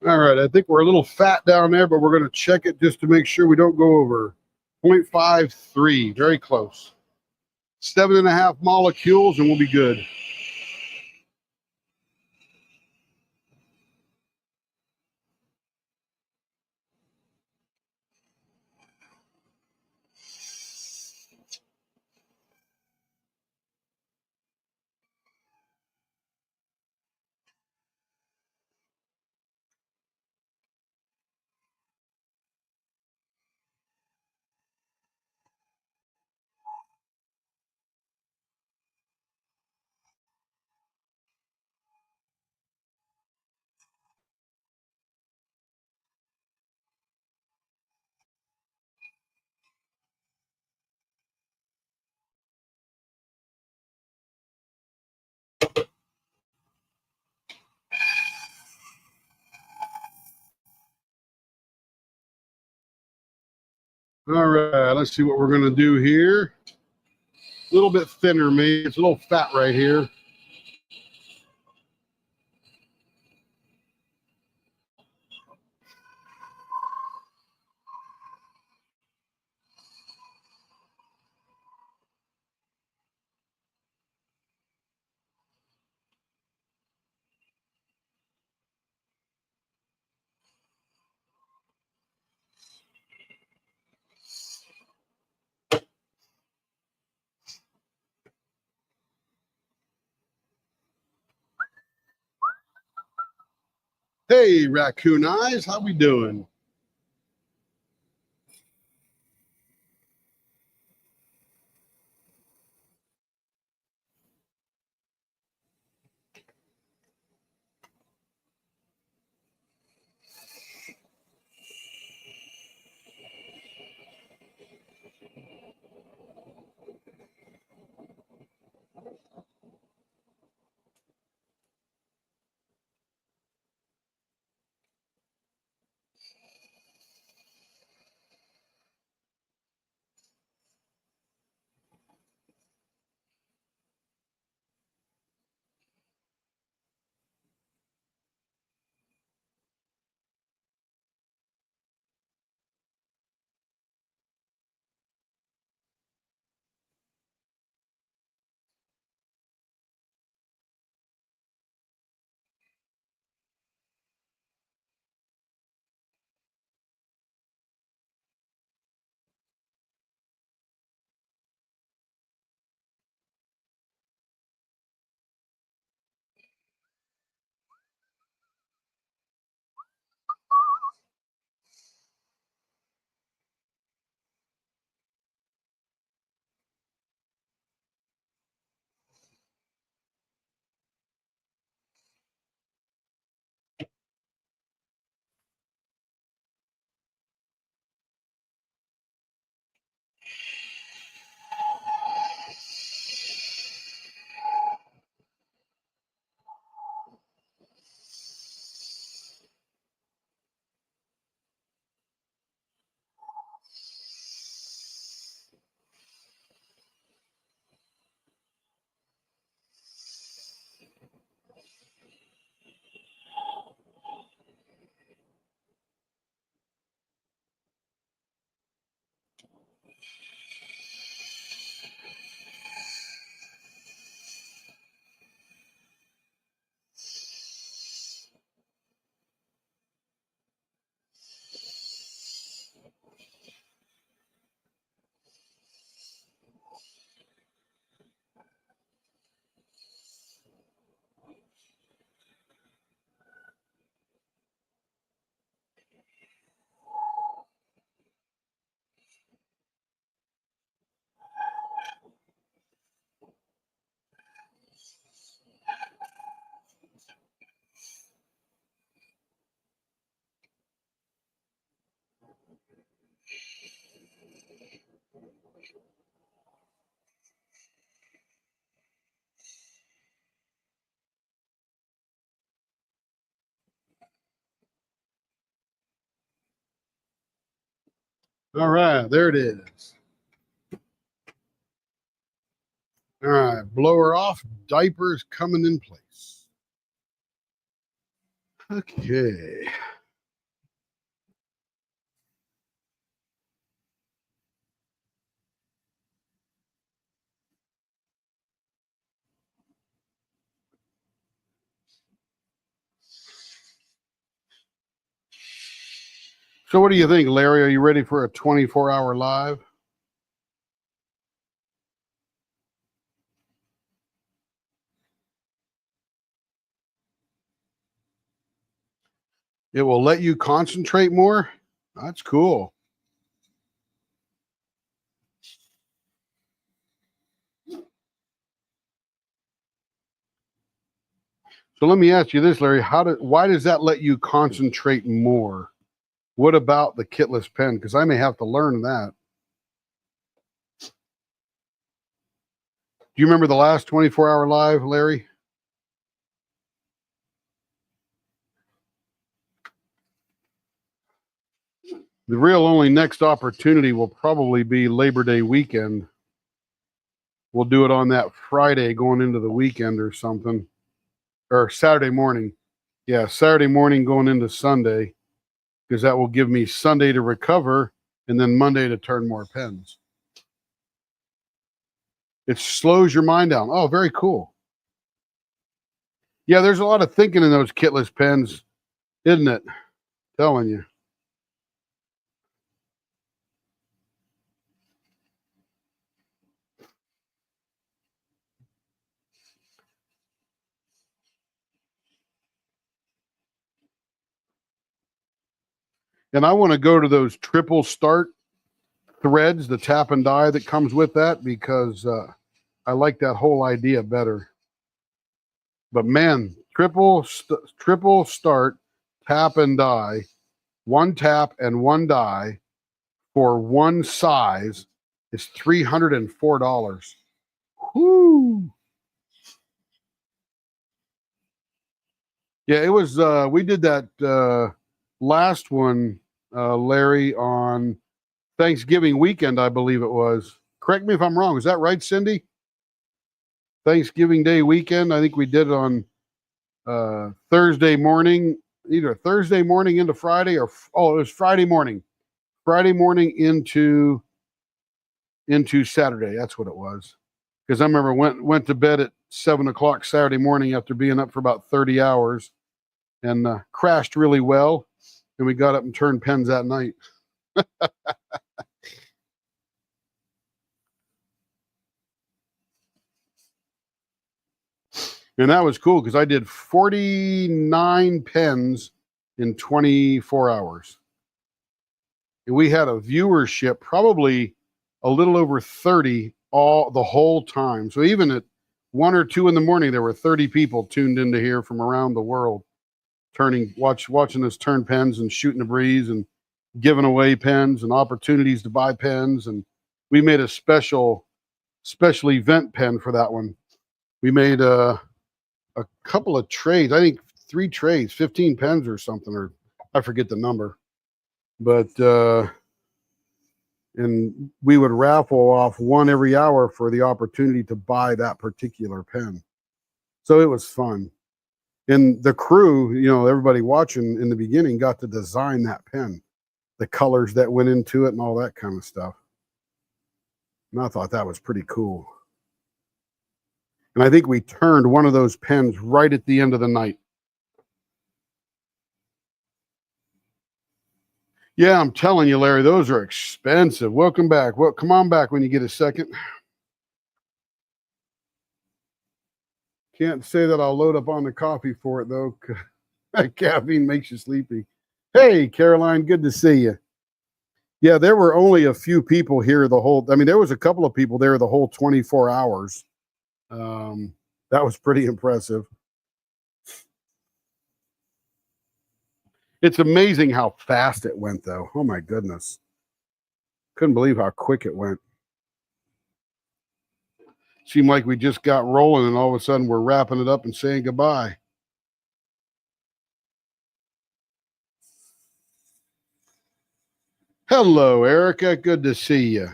All right, I think we're a little fat down there, but we're going to check it just to make sure we don't go over 0.53. Very close. 7.5 molecules, and we'll be good. All right, let's see what we're going to do here. A little bit thinner, maybe. It's a little fat right here. Hey, Raccoon Eyes, how we doing? All right, there it is. All right, blower off, diapers coming in place. Okay. So what do you think, Larry? Are you ready for a 24-hour live? It will let you concentrate more? That's cool. So let me ask you this, Larry. Why does that let you concentrate more? What about the kitless pen? Because I may have to learn that. Do you remember the last 24-hour live, Larry? The real only next opportunity will probably be Labor Day weekend. We'll do it on that Friday going into the weekend or something. Or Saturday morning. Yeah, Saturday morning going into Sunday, because that will give me Sunday to recover and then Monday to turn more pens. It slows your mind down. Oh, very cool. Yeah, there's a lot of thinking in those kitless pens, isn't it? Telling you. And I want to go to those triple start threads, the tap and die that comes with that, because I like that whole idea better. But man, triple start, tap and die, one tap and one die for one size is $304. Whoo! Yeah, it was. We did that last one, Larry, on Thanksgiving weekend, I believe it was. Correct me if I'm wrong. Is that right, Cindy? Thanksgiving Day weekend. I think we did it on Thursday morning, either Thursday morning into Friday, or it was Friday morning. Friday morning into Saturday. That's what it was. Because I remember went to bed at 7 o'clock Saturday morning after being up for about 30 hours, and crashed really well. And we got up and turned pens that night. And that was cool because I did 49 pens in 24 hours. And we had a viewership, probably a little over 30 the whole time. So even at 1 or 2 in the morning, there were 30 people tuned into here from around the world, watching us turn pens and shooting the breeze and giving away pens and opportunities to buy pens. And we made a special event pen for that one. We made a couple of trays, I think 3 trays, 15 pens or something, or I forget the number. But and we would raffle off one every hour for the opportunity to buy that particular pen. So it was fun. And the crew, everybody watching in the beginning got to design that pen, the colors that went into it and all that kind of stuff. And I thought that was pretty cool. And I think we turned one of those pens right at the end of the night. Yeah, I'm telling you, Larry, those are expensive. Welcome back. Well, come on back when you get a second. Can't say that I'll load up on the coffee for it, though. Caffeine makes you sleepy. Hey, Caroline, good to see you. Yeah, there were only a few people here there was a couple of people there the whole 24 hours. That was pretty impressive. It's amazing how fast it went, though. Oh, my goodness. Couldn't believe how quick it went. Seemed like we just got rolling, and all of a sudden we're wrapping it up and saying goodbye. Hello, Erica. Good to see you.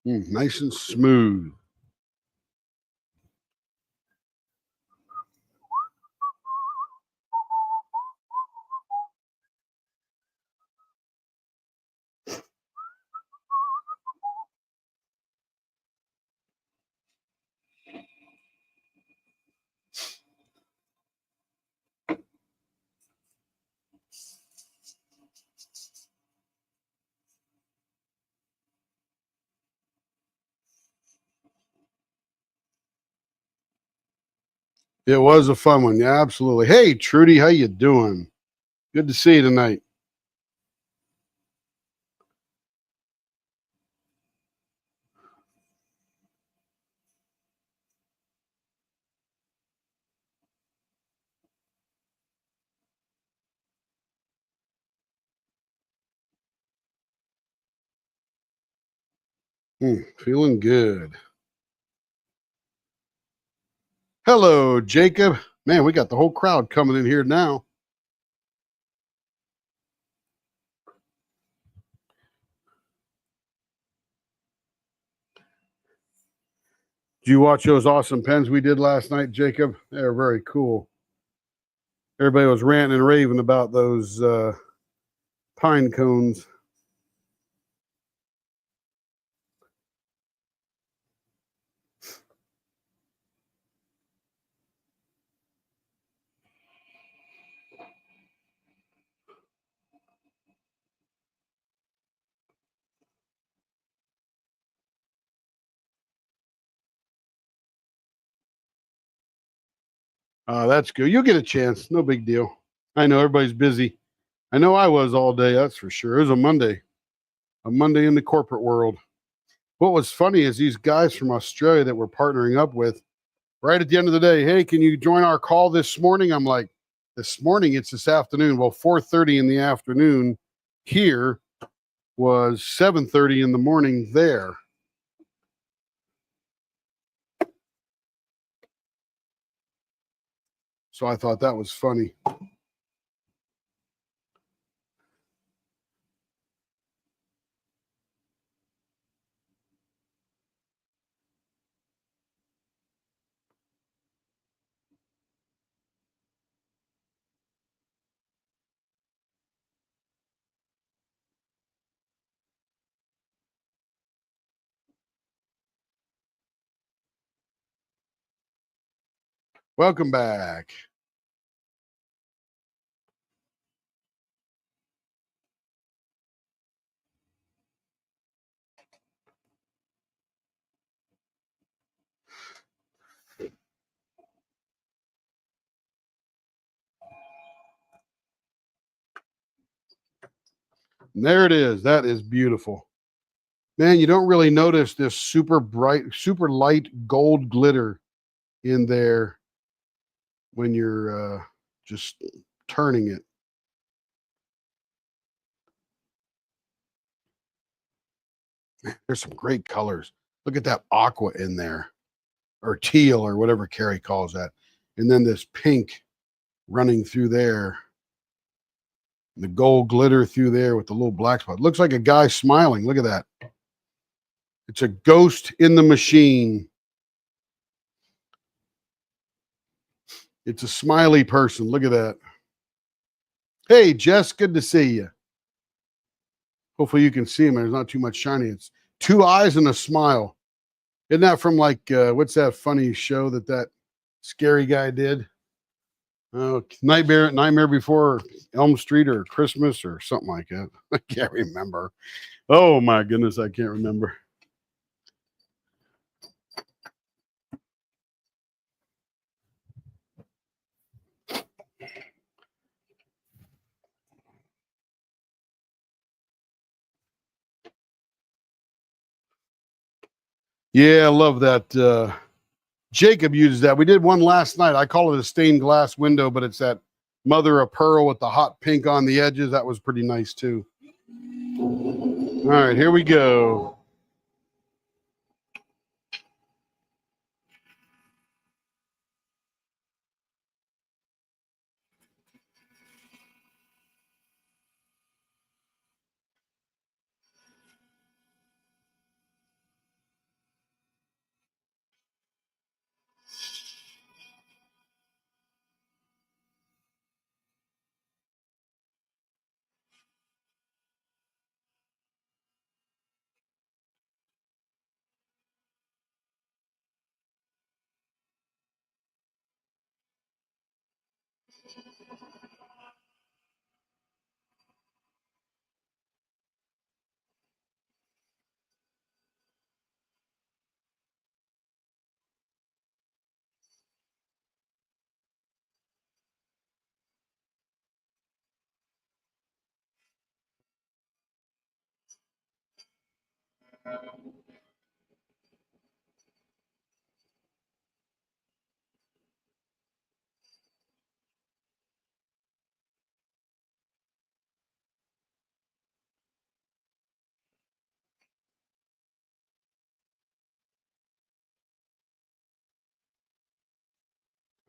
Nice and smooth. It was a fun one. Yeah, absolutely. Hey, Trudy, how you doing? Good to see you tonight. Feeling good. Hello, Jacob. Man, we got the whole crowd coming in here now. Did you watch those awesome pens we did last night, Jacob? They're very cool. Everybody was ranting and raving about those pine cones. That's good. You'll get a chance. No big deal. I know everybody's busy. I know I was all day. That's for sure. It was a Monday in the corporate world. What was funny is these guys from Australia that we're partnering up with, right at the end of the day, hey, can you join our call this morning? I'm like, this morning, it's this afternoon. Well, 4:30 in the afternoon here was 7:30 in the morning there. So I thought that was funny. Welcome back. And there it is. That is beautiful. Man, you don't really notice this super bright, super light gold glitter in there when you're just turning it. There's some great colors. Look at that aqua in there, or teal, or whatever Carrie calls that. And then this pink running through there. The gold glitter through there with the little black spot. Looks like a guy smiling. Look at that. It's a ghost in the machine. It's a smiley person. Look at that. Hey, Jess, good to see you. Hopefully you can see him. There's not too much shiny. It's two eyes and a smile. Isn't that from like, what's that funny show that scary guy did? Nightmare Before Elm Street or Christmas or something like that. I can't remember. Oh my goodness, I can't remember. Yeah, I love that. Jacob uses that. We did one last night. I call it a stained glass window, but it's that mother of pearl with the hot pink on the edges. That was pretty nice too. All right, here we go.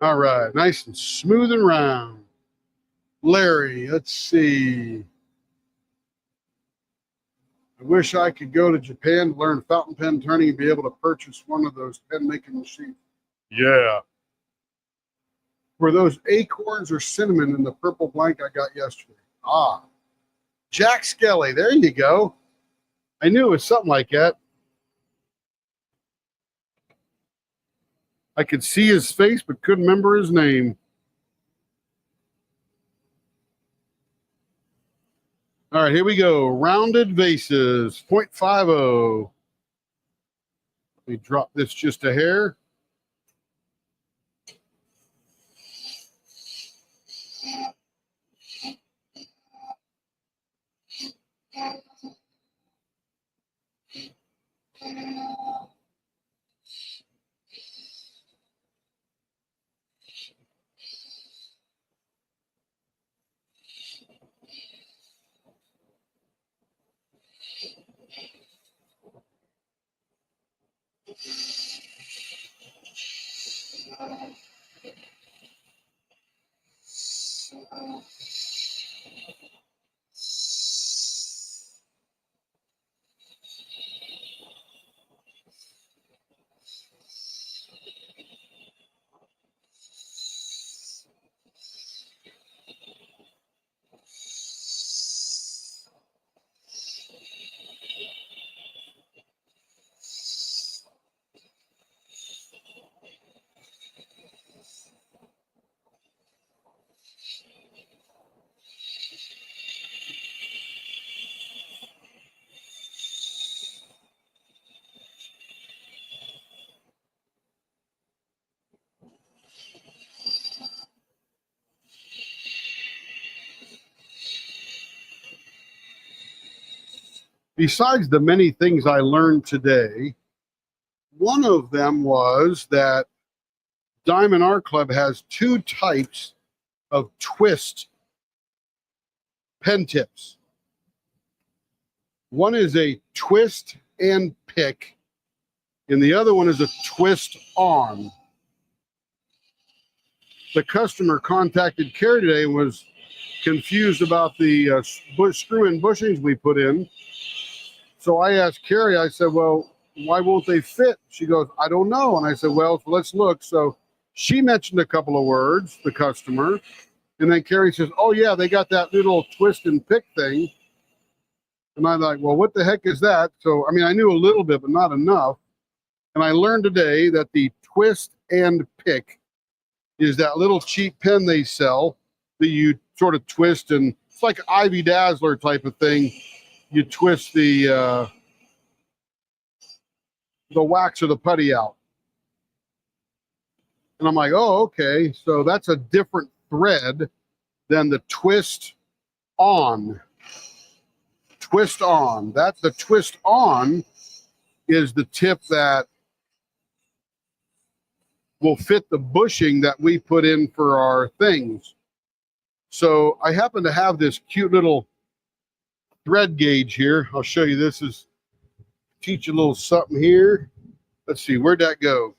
All right, nice and smooth and round. Larry, let's see. I wish I could go to Japan to learn fountain pen turning and be able to purchase one of those pen making machines. Yeah. Were those acorns or cinnamon in the purple blank I got yesterday? Ah, Jack Skelly. There you go. I knew it was something like that. I could see his face, but couldn't remember his name. All right, here we go. Rounded vases, 0.50. Let me drop this just a hair. Besides the many things I learned today, one of them was that Diamond Art Club has two types of twist pen tips. One is a twist and pick, and the other one is a twist on. The customer contacted Carrie today and was confused about the screw-in bushings we put in. So I asked Carrie, I said, well, why won't they fit? She goes, I don't know. And I said, well, let's look. So she mentioned a couple of words, the customer. And then Carrie says, oh, yeah, they got that little twist and pick thing. And I'm like, well, what the heck is that? So, I mean, I knew a little bit, but not enough. And I learned today that the twist and pick is that little cheap pen they sell that you sort of twist, and it's like Ivy Dazzler type of thing. You twist the wax or the putty out. And I'm like, oh, okay. So that's a different thread than the twist on. Twist on. That's the twist on is the tip that will fit the bushing that we put in for our things. So I happen to have this cute little thread gauge here. I'll show you. This is teach you a little something here. Let's see, where'd that go?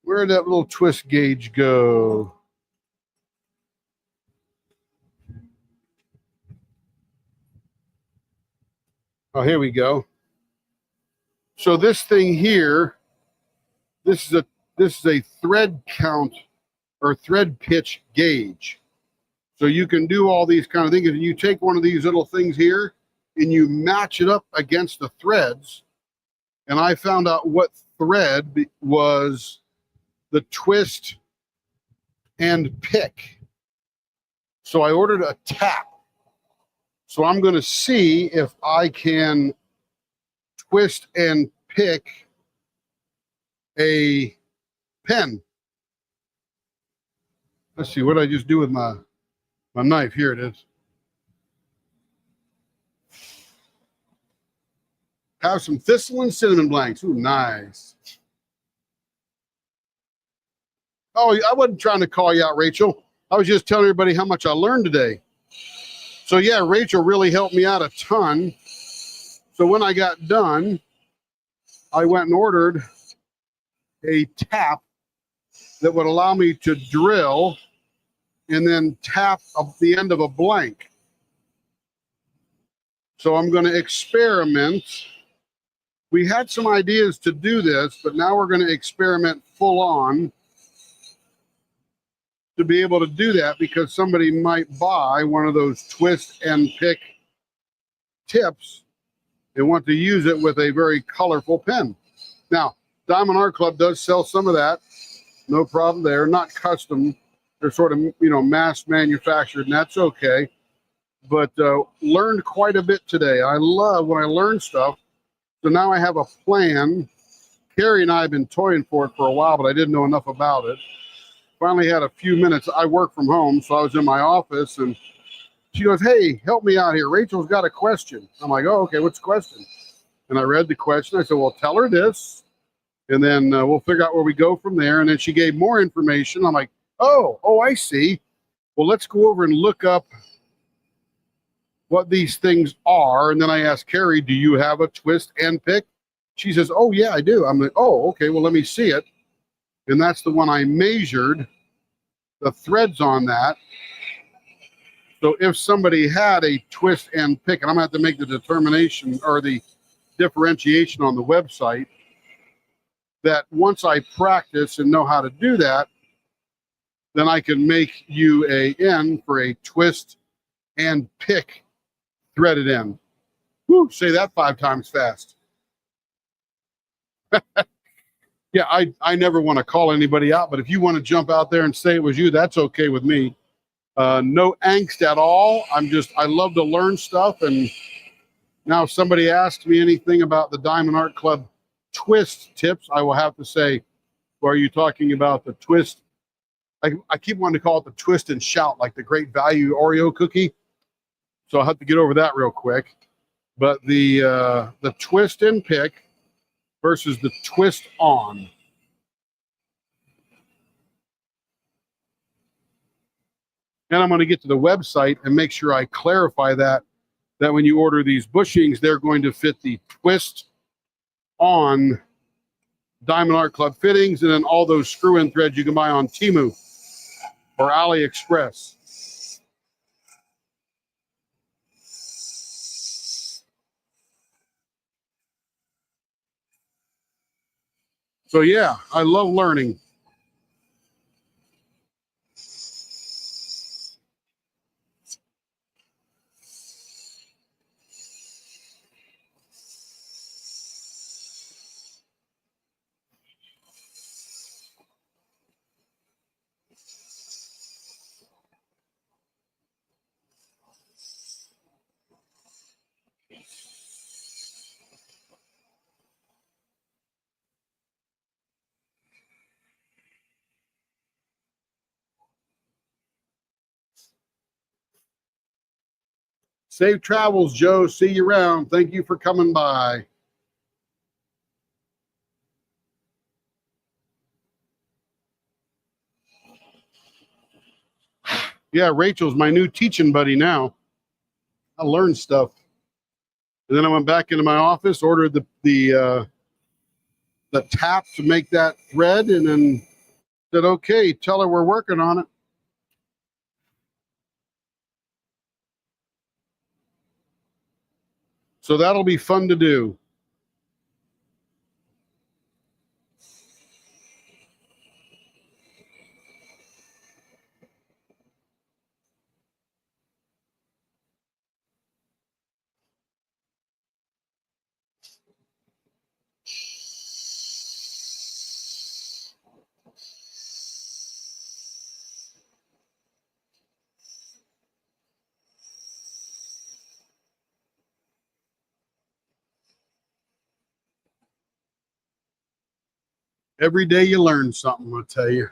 Where'd that little twist gauge go? Oh, here we go. So this thing here, this is a thread count or thread pitch gauge. So you can do all these kind of things. And you take one of these little things here and you match it up against the threads. And I found out what thread was the twist and pick. So I ordered a tap. So I'm going to see if I can twist and pick a pen. Let's see, what did I just do with my knife? Here it is. Have some thistle and cinnamon blanks. Ooh, nice. Oh, I wasn't trying to call you out, Rachel. I was just telling everybody how much I learned today. So yeah, Rachel really helped me out a ton. So when I got done, I went and ordered a tap that would allow me to drill and then tap up the end of a blank. So I'm going to experiment. We had some ideas to do this, but now we're going to experiment full on to be able to do that, because somebody might buy one of those twist and pick tips and want to use it with a very colorful pen. Now, Diamond Art Club does sell some of that. No problem there. Not custom. They're sort of, mass manufactured, and that's okay. But learned quite a bit today. I love when I learn stuff. So now I have a plan. Carrie and I have been toying for it for a while, but I didn't know enough about it. Finally had a few minutes. I work from home, so I was in my office, and she goes, "Hey, help me out here. Rachel's got a question." I'm like, "Oh, okay, what's the question?" And I read the question. I said, "Well, tell her this, and then we'll figure out where we go from there." And then she gave more information. I'm like, oh, I see. Well, let's go over and look up what these things are. And then I asked Carrie, "Do you have a twist and pick?" She says, "Oh, yeah, I do." I'm like, "Oh, okay, well, let me see it." And that's the one I measured the threads on that. So if somebody had a twist and pick, and I'm going to have to make the determination or the differentiation on the website, that once I practice and know how to do that, then I can make you a N for a twist and pick threaded end. Woo, say that 5 times fast. Yeah, I never want to call anybody out, but if you want to jump out there and say it was you, that's okay with me. No angst at all. I love to learn stuff. And now if somebody asks me anything about the Diamond Art Club twist tips, I will have to say, well, are you talking about the twist? I keep wanting to call it the twist and shout, like the Great Value Oreo cookie. So I'll have to get over that real quick. But the twist and pick versus the twist on. And I'm going to get to the website and make sure I clarify that when you order these bushings, they're going to fit the twist on Diamond Art Club fittings, and then all those screw-in threads you can buy on Temu or AliExpress. So yeah, I love learning. Safe travels, Joe. See you around. Thank you for coming by. Yeah, Rachel's my new teaching buddy now. I learned stuff. And then I went back into my office, ordered the tap to make that thread, and then said, "Okay, tell her we're working on it." So that'll be fun to do. Every day you learn something, I tell you.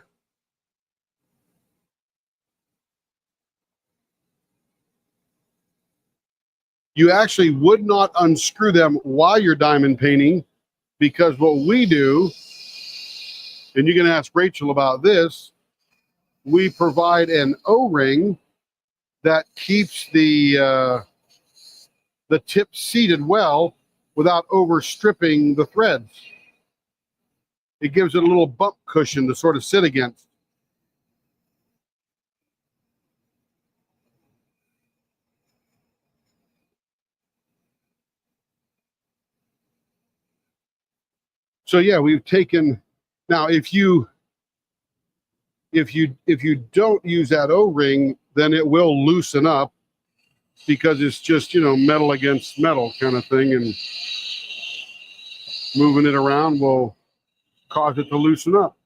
You actually would not unscrew them while you're diamond painting, because what we do, and you can ask Rachel about this, we provide an O-ring that keeps the tip seated well without overstripping the threads. It gives it a little bump cushion to sort of sit against. So yeah, we've taken, now if you don't use that O-ring, then it will loosen up, because it's just, you know, metal against metal kind of thing, and moving it around will cause it to loosen up.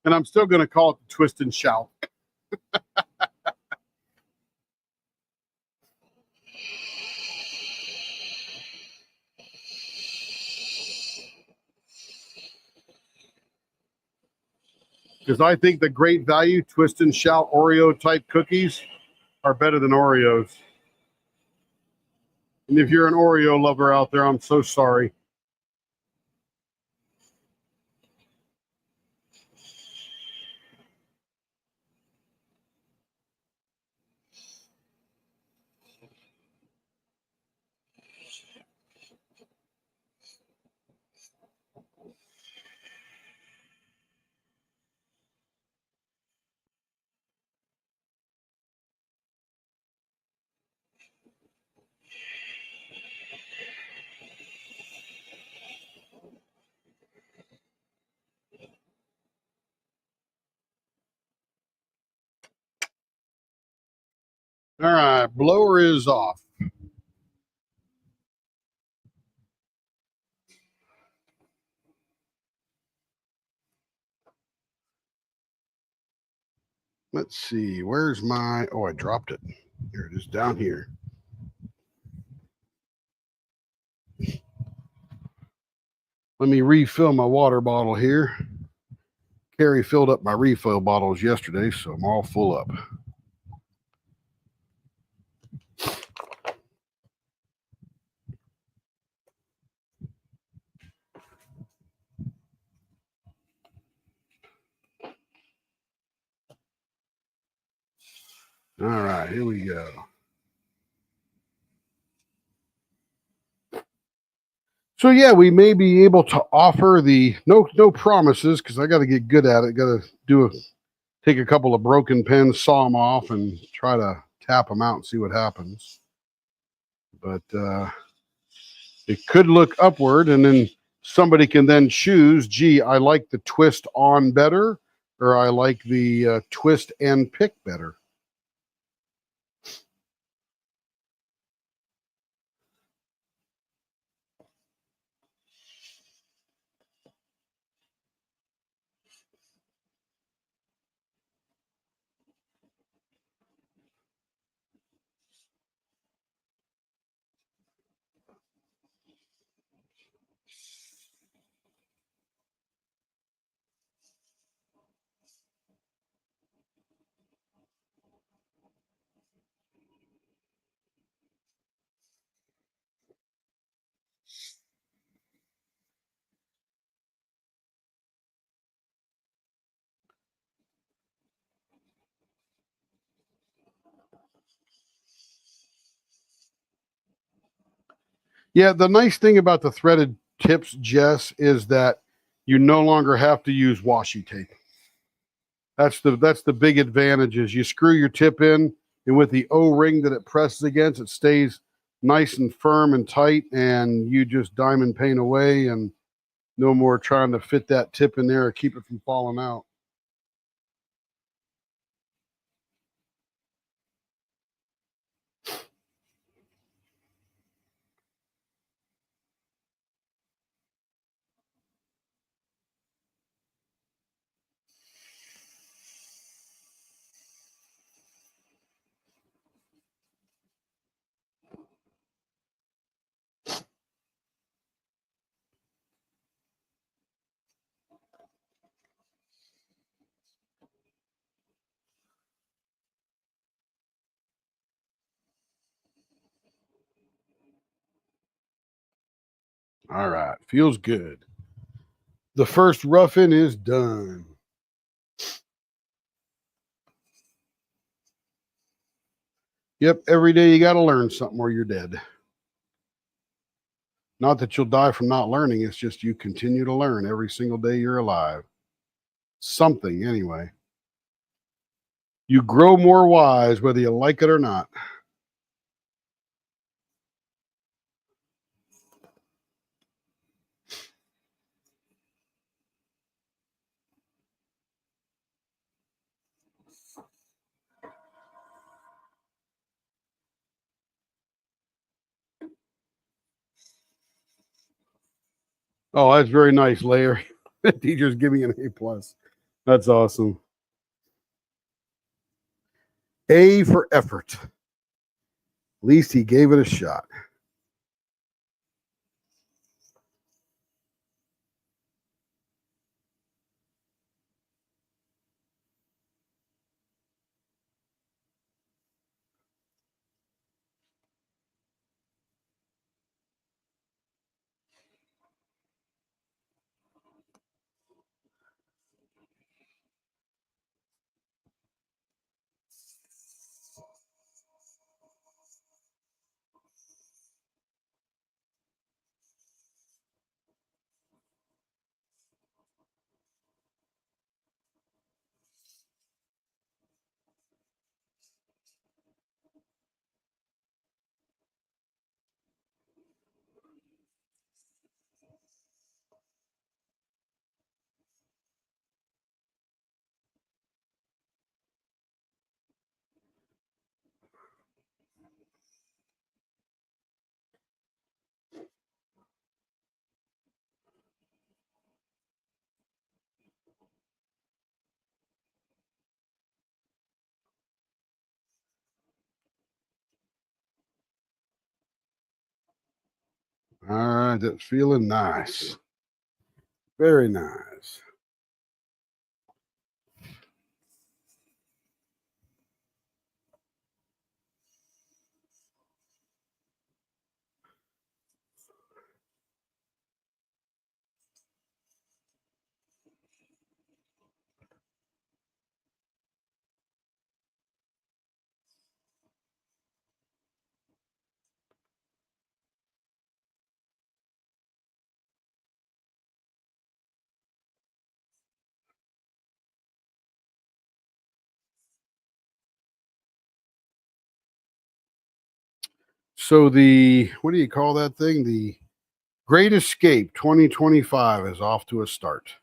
And I'm still going to call it the twist and shout. Because I think the Great Value twist and shout Oreo type cookies are better than Oreos. And if you're an Oreo lover out there, I'm so sorry. All right, blower is off. Let's see, where's my, oh, I dropped it. Here it is, down here. Let me refill my water bottle here. Carrie filled up my refill bottles yesterday, so I'm all full up. All right, here we go. So yeah, we may be able to offer the no promises, because I got to get good at it. Got to take a couple of broken pens, saw them off, and try to tap them out and see what happens. But it could look upward, and then somebody can then choose, gee, I like the twist on better, or I like the twist and pick better. Yeah, the nice thing about the threaded tips, Jess, is that you no longer have to use washi tape. That's the big advantage is you screw your tip in, and with the O-ring that it presses against, it stays nice and firm and tight, and you just diamond paint away, and no more trying to fit that tip in there or keep it from falling out. All right, feels good. The first rough-in is done. Yep, every day you got to learn something or you're dead. Not that you'll die from not learning, it's just you continue to learn every single day you're alive. Something, anyway. You grow more wise whether you like it or not. Oh, that's very nice, Larry. The teacher's giving an A plus. That's awesome. A for effort. At least he gave it a shot. All right, that's feeling nice. Very nice. So the what do you call that thing? The Great Escape 2025 is off to a start.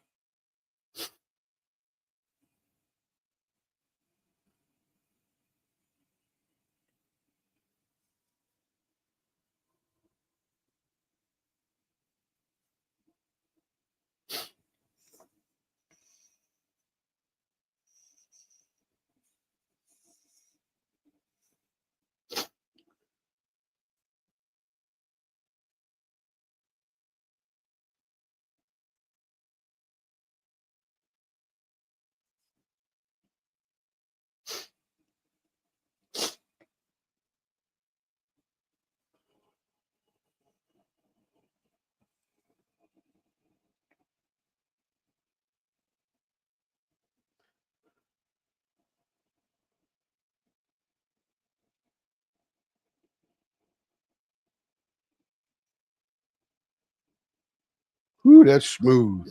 Ooh, that's smooth.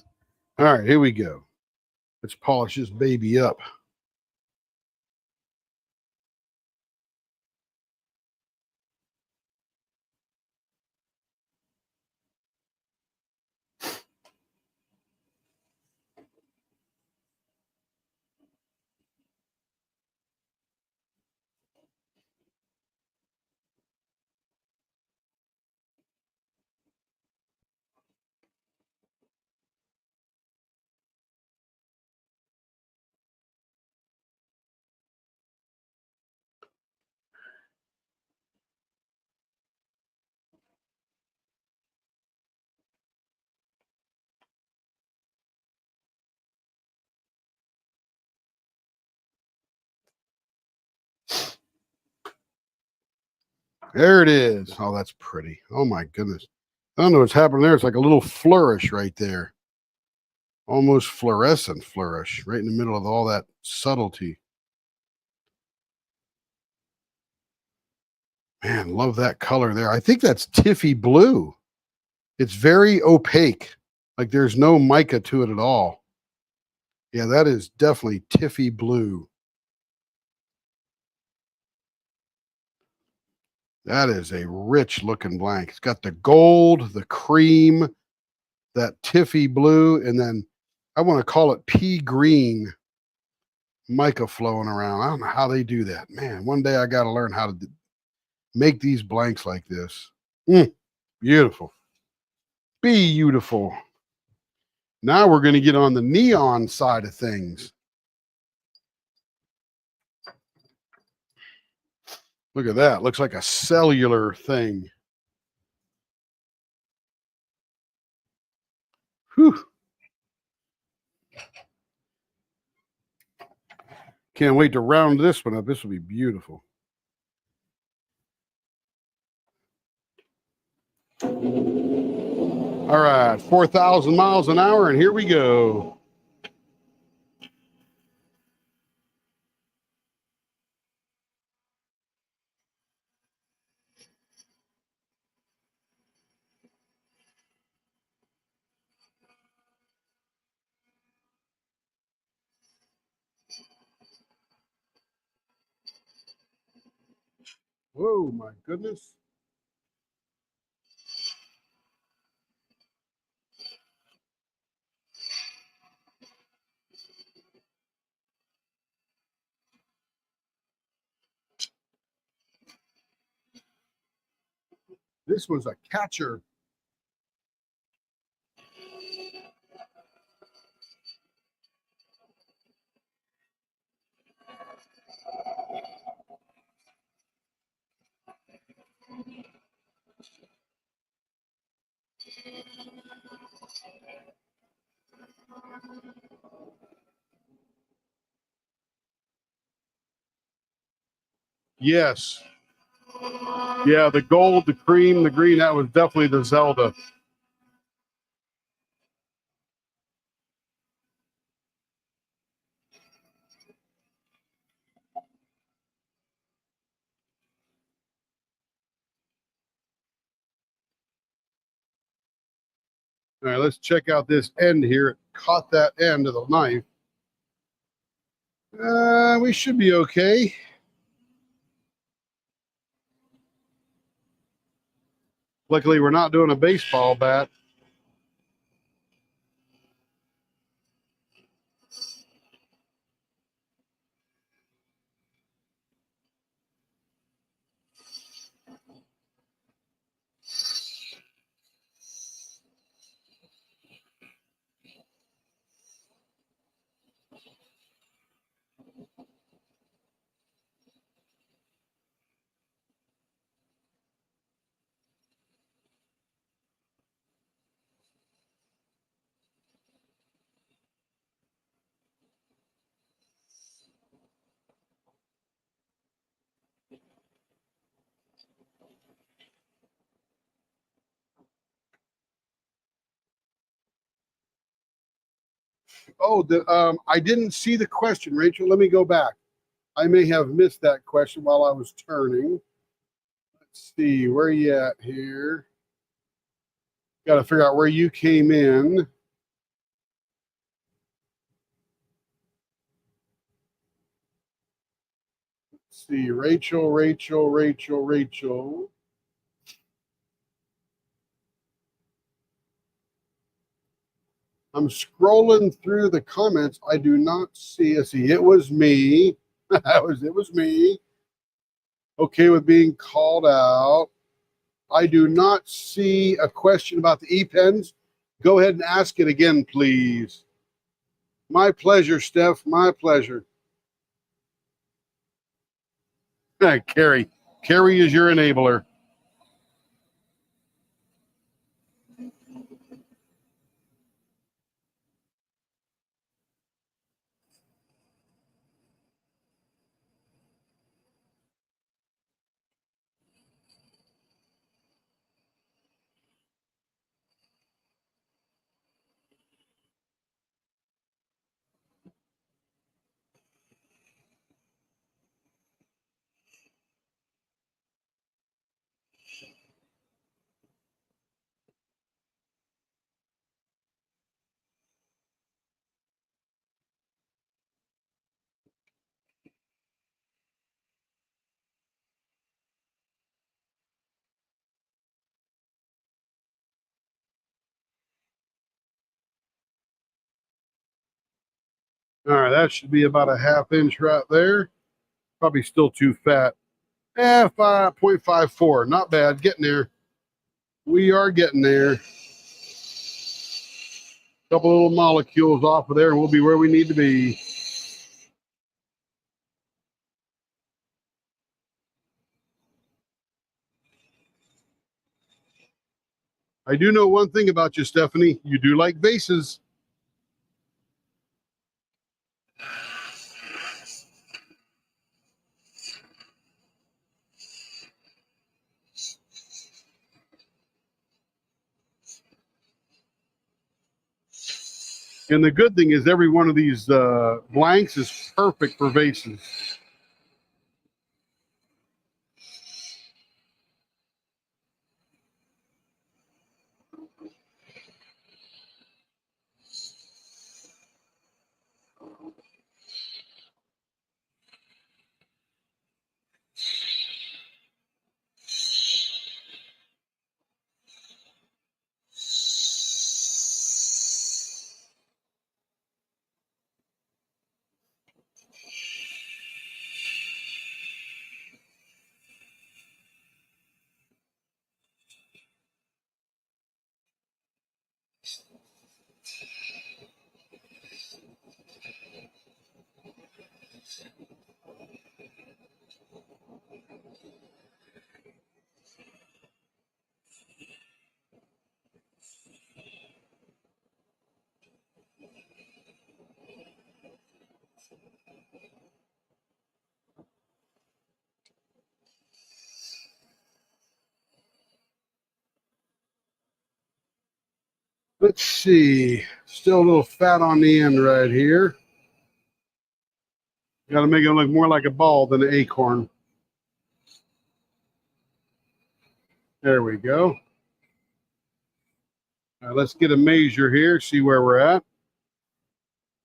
All right, here we go. Let's polish this baby up. There it is. Oh, that's pretty. Oh my goodness. I don't know what's happening there. It's like a little flourish right there. Almost fluorescent flourish right in the middle of all that subtlety. Man, love that color there. I think that's Tiffy blue. It's very opaque. Like there's no mica to it at all. Yeah, that is definitely Tiffy blue. That is a rich looking blank. It's got the gold, the cream, that Tiffy blue, and then I want to call it pea green mica flowing around. I don't know how they do that. Man, one day I got to learn how to make these blanks like this. Beautiful. Beautiful. Now we're going to get on the neon side of things. Look at that. Looks like a cellular thing. Whew. Can't wait to round this one up. This will be beautiful. All right, 4,000 miles an hour, and here we go. Whoa, my goodness. This was a catcher. Yes. Yeah, the gold, the cream, the green, that was definitely the Zelda. All right, let's check out this end here. It caught that end of the knife. We should be okay. Luckily, we're not doing a baseball bat. Oh, I didn't see the question, Rachel. Let me go back. I may have missed that question while I was turning. Let's see, where are you at here? Got to figure out where you came in. see. Rachel. I'm scrolling through the comments. I do not see. Let's see. It was me. It was me. Okay with being called out. I do not see a question about the e-pens. Go ahead and ask it again, please. My pleasure, Steph. My pleasure. Carrie. Carrie is your enabler. All right, that should be about a 1/2 inch right there. Probably still too fat. 5.54. Not bad. Getting there. We are getting there. Couple little molecules off of there, and we'll be where we need to be. I do know one thing about you, Stephanie. You do like vases. And the good thing is every one of these blanks is perfect for vases. Let's see. Still a little fat on the end right here. Got to make it look more like a ball than an acorn. There we go. Let's get a measure here, see where we're at.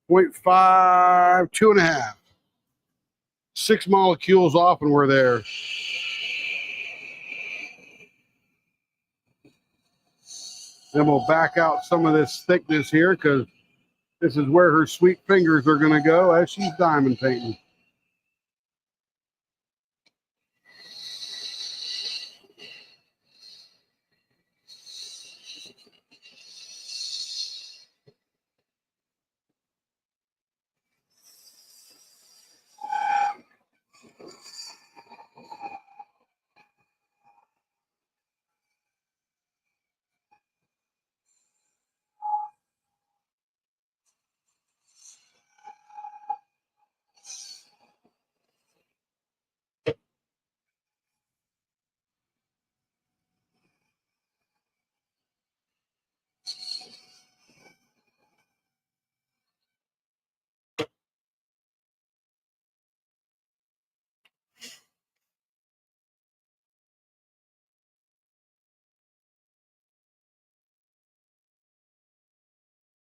0.5, 2.5. 6 molecules off and we're there. Then we'll back out some of this thickness here because this is where her sweet fingers are going to go as she's diamond painting.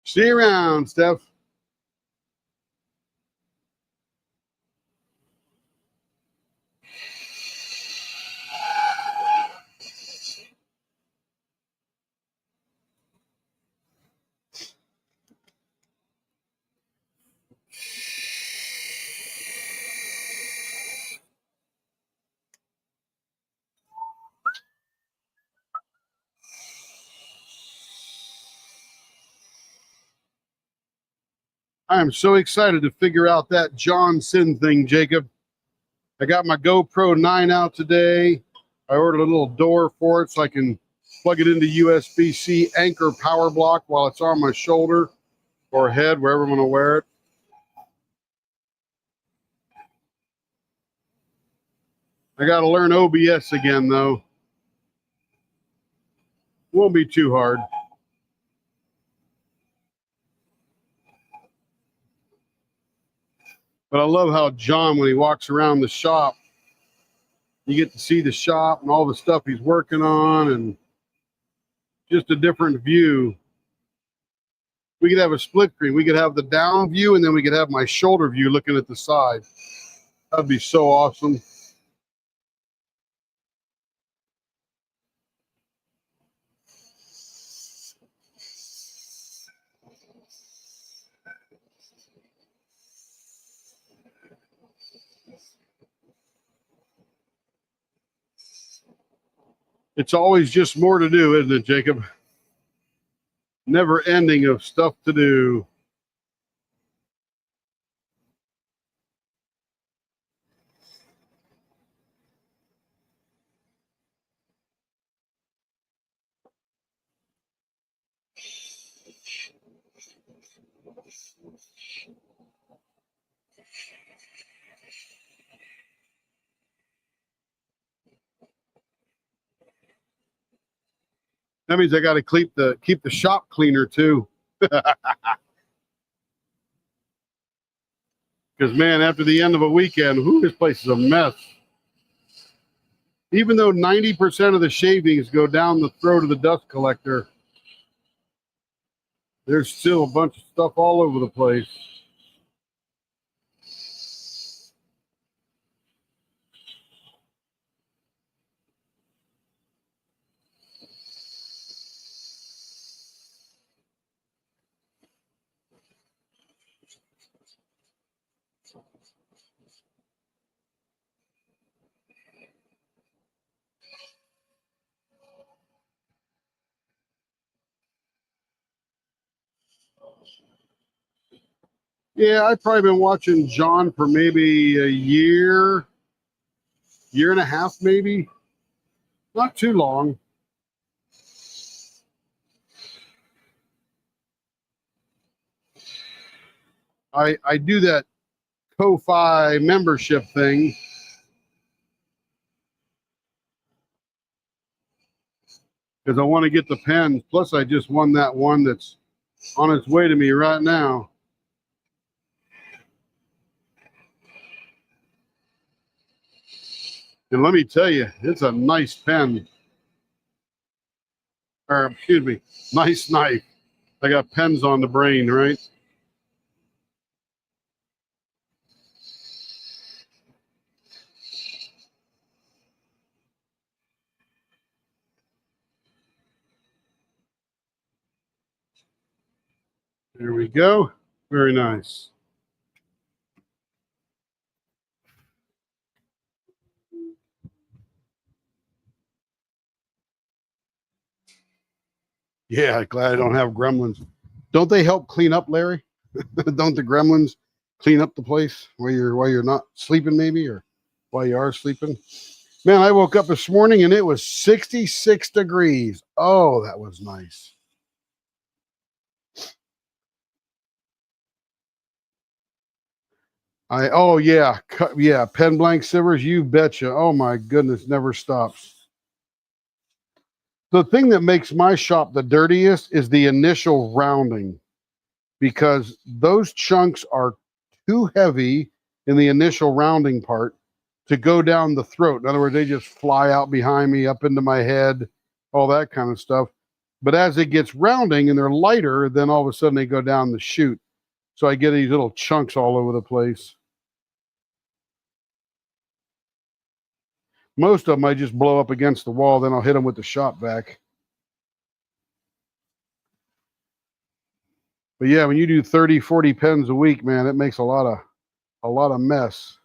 See you around, Steph. I am so excited to figure out that Johnson thing, Jacob. I got my GoPro 9 out today. I ordered a little door for it so I can plug it into USB-C anchor power block while it's on my shoulder or head, wherever I'm going to wear it. I got to learn OBS again, though. Won't be too hard. But I love how John, when he walks around the shop, you get to see the shop and all the stuff he's working on and just a different view. We could have a split screen. We could have the down view and then we could have my shoulder view looking at the side. That'd be so awesome. It's always just more to do, isn't it, Jacob? Never ending of stuff to do. That means I got to keep the shop cleaner too. Because man, after the end of a weekend, this place is a mess. Even though 90% of the shavings go down the throat of the dust collector, there's still a bunch of stuff all over the place. Yeah, I've probably been watching John for maybe a year and a half, maybe. Not too long. I do that Ko-Fi membership thing. Because I want to get the pens. Plus, I just won that one that's on its way to me right now. And let me tell you, it's a nice pen. Or, excuse me, nice knife. I got pens on the brain, right? There we go. Very nice. Yeah, glad I don't have gremlins. Don't they help clean up, Larry? Don't the gremlins clean up the place while you're not sleeping, maybe, or while you are sleeping? Man, I woke up this morning and it was 66 degrees. Oh, that was nice. Oh yeah, yeah, pen blank sivers, you betcha. Oh my goodness, never stops. The thing that makes my shop the dirtiest is the initial rounding, because those chunks are too heavy in the initial rounding part to go down the throat. In other words, they just fly out behind me, up into my head, all that kind of stuff. But as it gets rounding and they're lighter, then all of a sudden they go down the chute. So I get these little chunks all over the place. Most of them I just blow up against the wall, then I'll hit them with the shop vac. But yeah, when you do 30, 40 pens a week, man, it makes a lot of mess.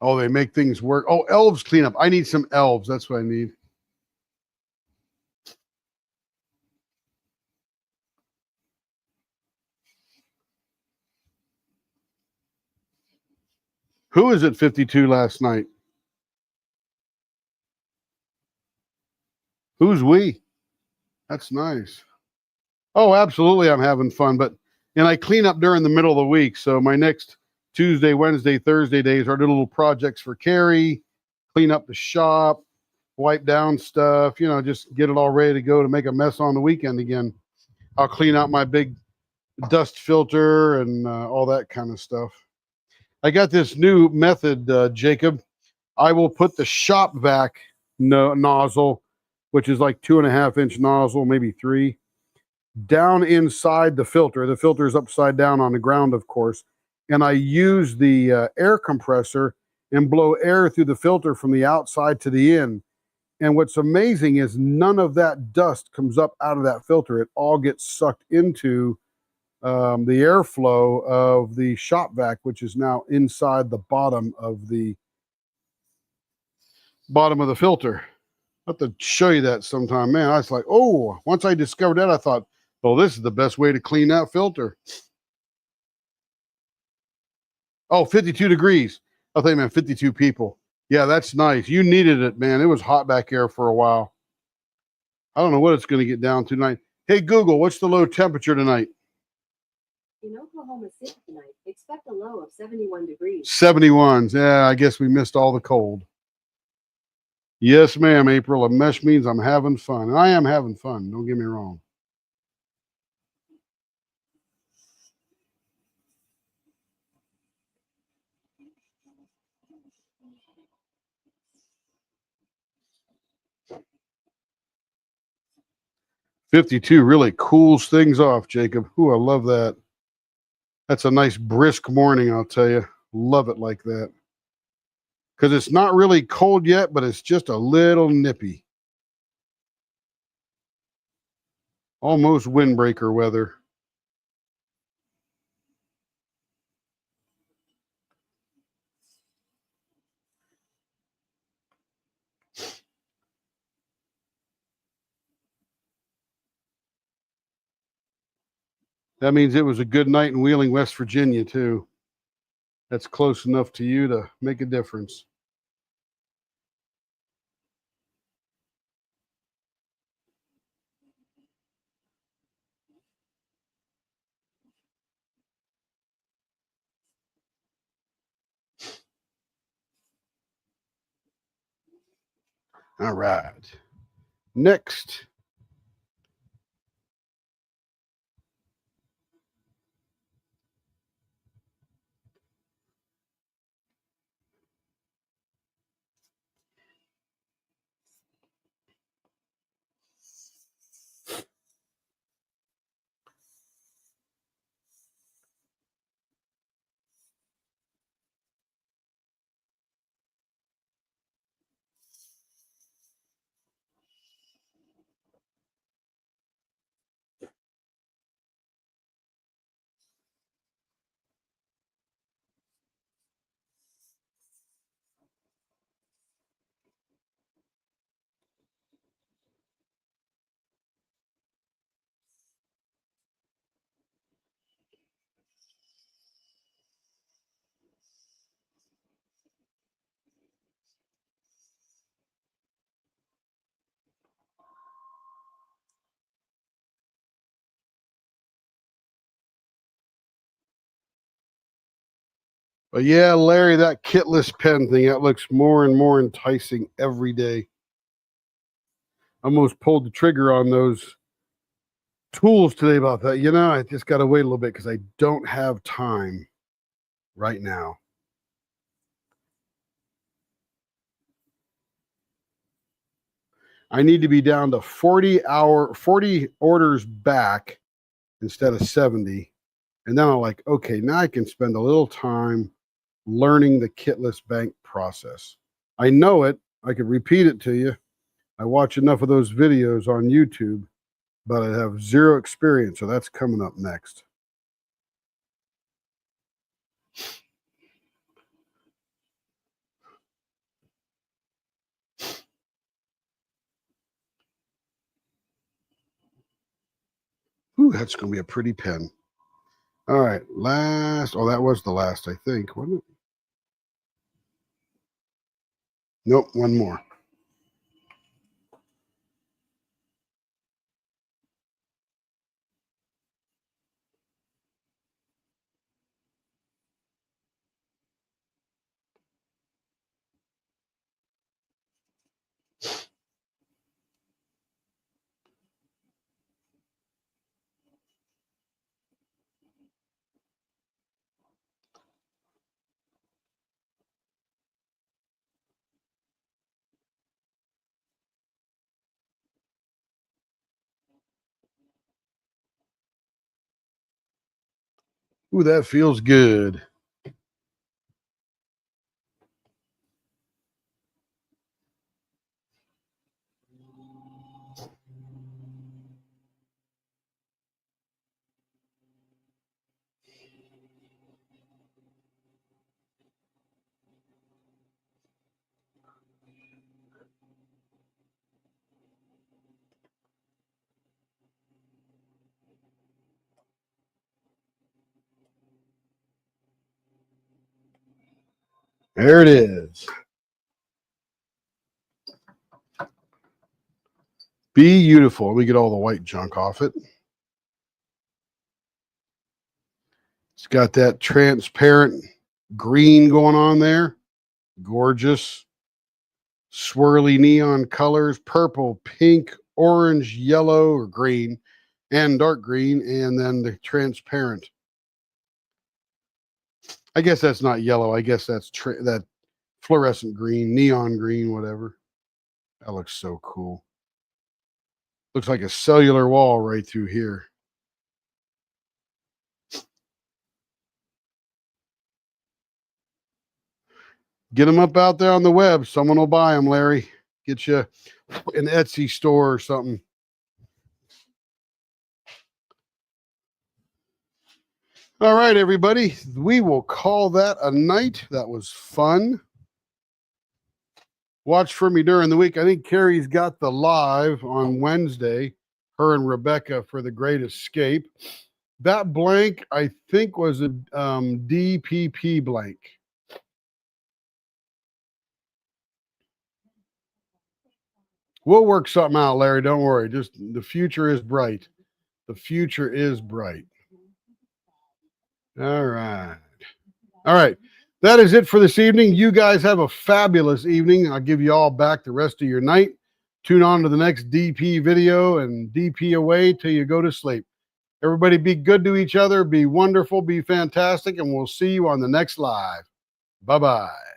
Oh, they make things work. Oh, elves cleanup. I need some elves. That's what I need. Who was at 52 last night? Who's we? That's nice. Oh, absolutely. I'm having fun. And I clean up during the middle of the week. So my next Tuesday, Wednesday, Thursday days are little projects for Carrie, clean up the shop, wipe down stuff, just get it all ready to go to make a mess on the weekend again. I'll clean out my big dust filter and all that kind of stuff. I got this new method, Jacob. I will put the shop vac nozzle, which is like 2.5-inch nozzle, maybe 3, down inside the filter. The filter is upside down on the ground, of course. And I use the air compressor and blow air through the filter from the outside to the in. And what's amazing is none of that dust comes up out of that filter. It all gets sucked into the airflow of the shop vac, which is now inside the bottom of the filter. I'll have to show you that sometime, man. I was like, oh, once I discovered that, I thought, well, this is the best way to clean that filter. Oh, 52 degrees. I think, man, 52 people. Yeah, that's nice. You needed it, man. It was hot back here for a while. I don't know what it's going to get down to tonight. Hey, Google, what's the low temperature tonight? In Oklahoma City tonight, expect a low of 71 degrees. 71s. Yeah, I guess we missed all the cold. Yes, ma'am, April. A mesh means I'm having fun. And I am having fun. Don't get me wrong. $52 really cools things off, Jacob. Ooh, I love that. That's a nice brisk morning, I'll tell you. Love it like that. Because it's not really cold yet, but it's just a little nippy. Almost windbreaker weather. That means it was a good night in Wheeling, West Virginia, too. That's close enough to you to make a difference. All right. Next. But yeah, Larry, that kitless pen thing, that looks more and more enticing every day. I almost pulled the trigger on those tools today about that. I just got to wait a little bit because I don't have time right now. I need to be down to 40 orders back instead of 70. And then I'm like, okay, now I can spend a little time learning the kitless bank process. I know it. I could repeat it to you. I watch enough of those videos on YouTube, but I have zero experience. So that's coming up next. Ooh, that's going to be a pretty pen. All right, last. Oh, that was the last, I think, wasn't it? Nope, one more. Ooh, that feels good. There it is. Beautiful. Let me get all the white junk off it. It's got that transparent green going on there. Gorgeous. Swirly neon colors, purple, pink, orange, yellow, or green, and dark green, and then the transparent. I guess that's not yellow. I guess that's that fluorescent green, neon green, whatever. That looks so cool. Looks like a cellular wall right through here. Get them up out there on the web. Someone will buy them, Larry. Get you an Etsy store or something. All right, everybody. We will call that a night. That was fun. Watch for me during the week. I think Carrie's got the live on Wednesday, her and Rebecca, for The Great Escape. That blank, I think, was a DPP blank. We'll work something out, Larry. Don't worry. Just the future is bright. The future is bright. All right. All right. That is it for this evening. You guys have a fabulous evening. I'll give you all back the rest of your night. Tune on to the next DP video and DP away till you go to sleep. Everybody be good to each other. Be wonderful. Be fantastic. And we'll see you on the next live. Bye-bye.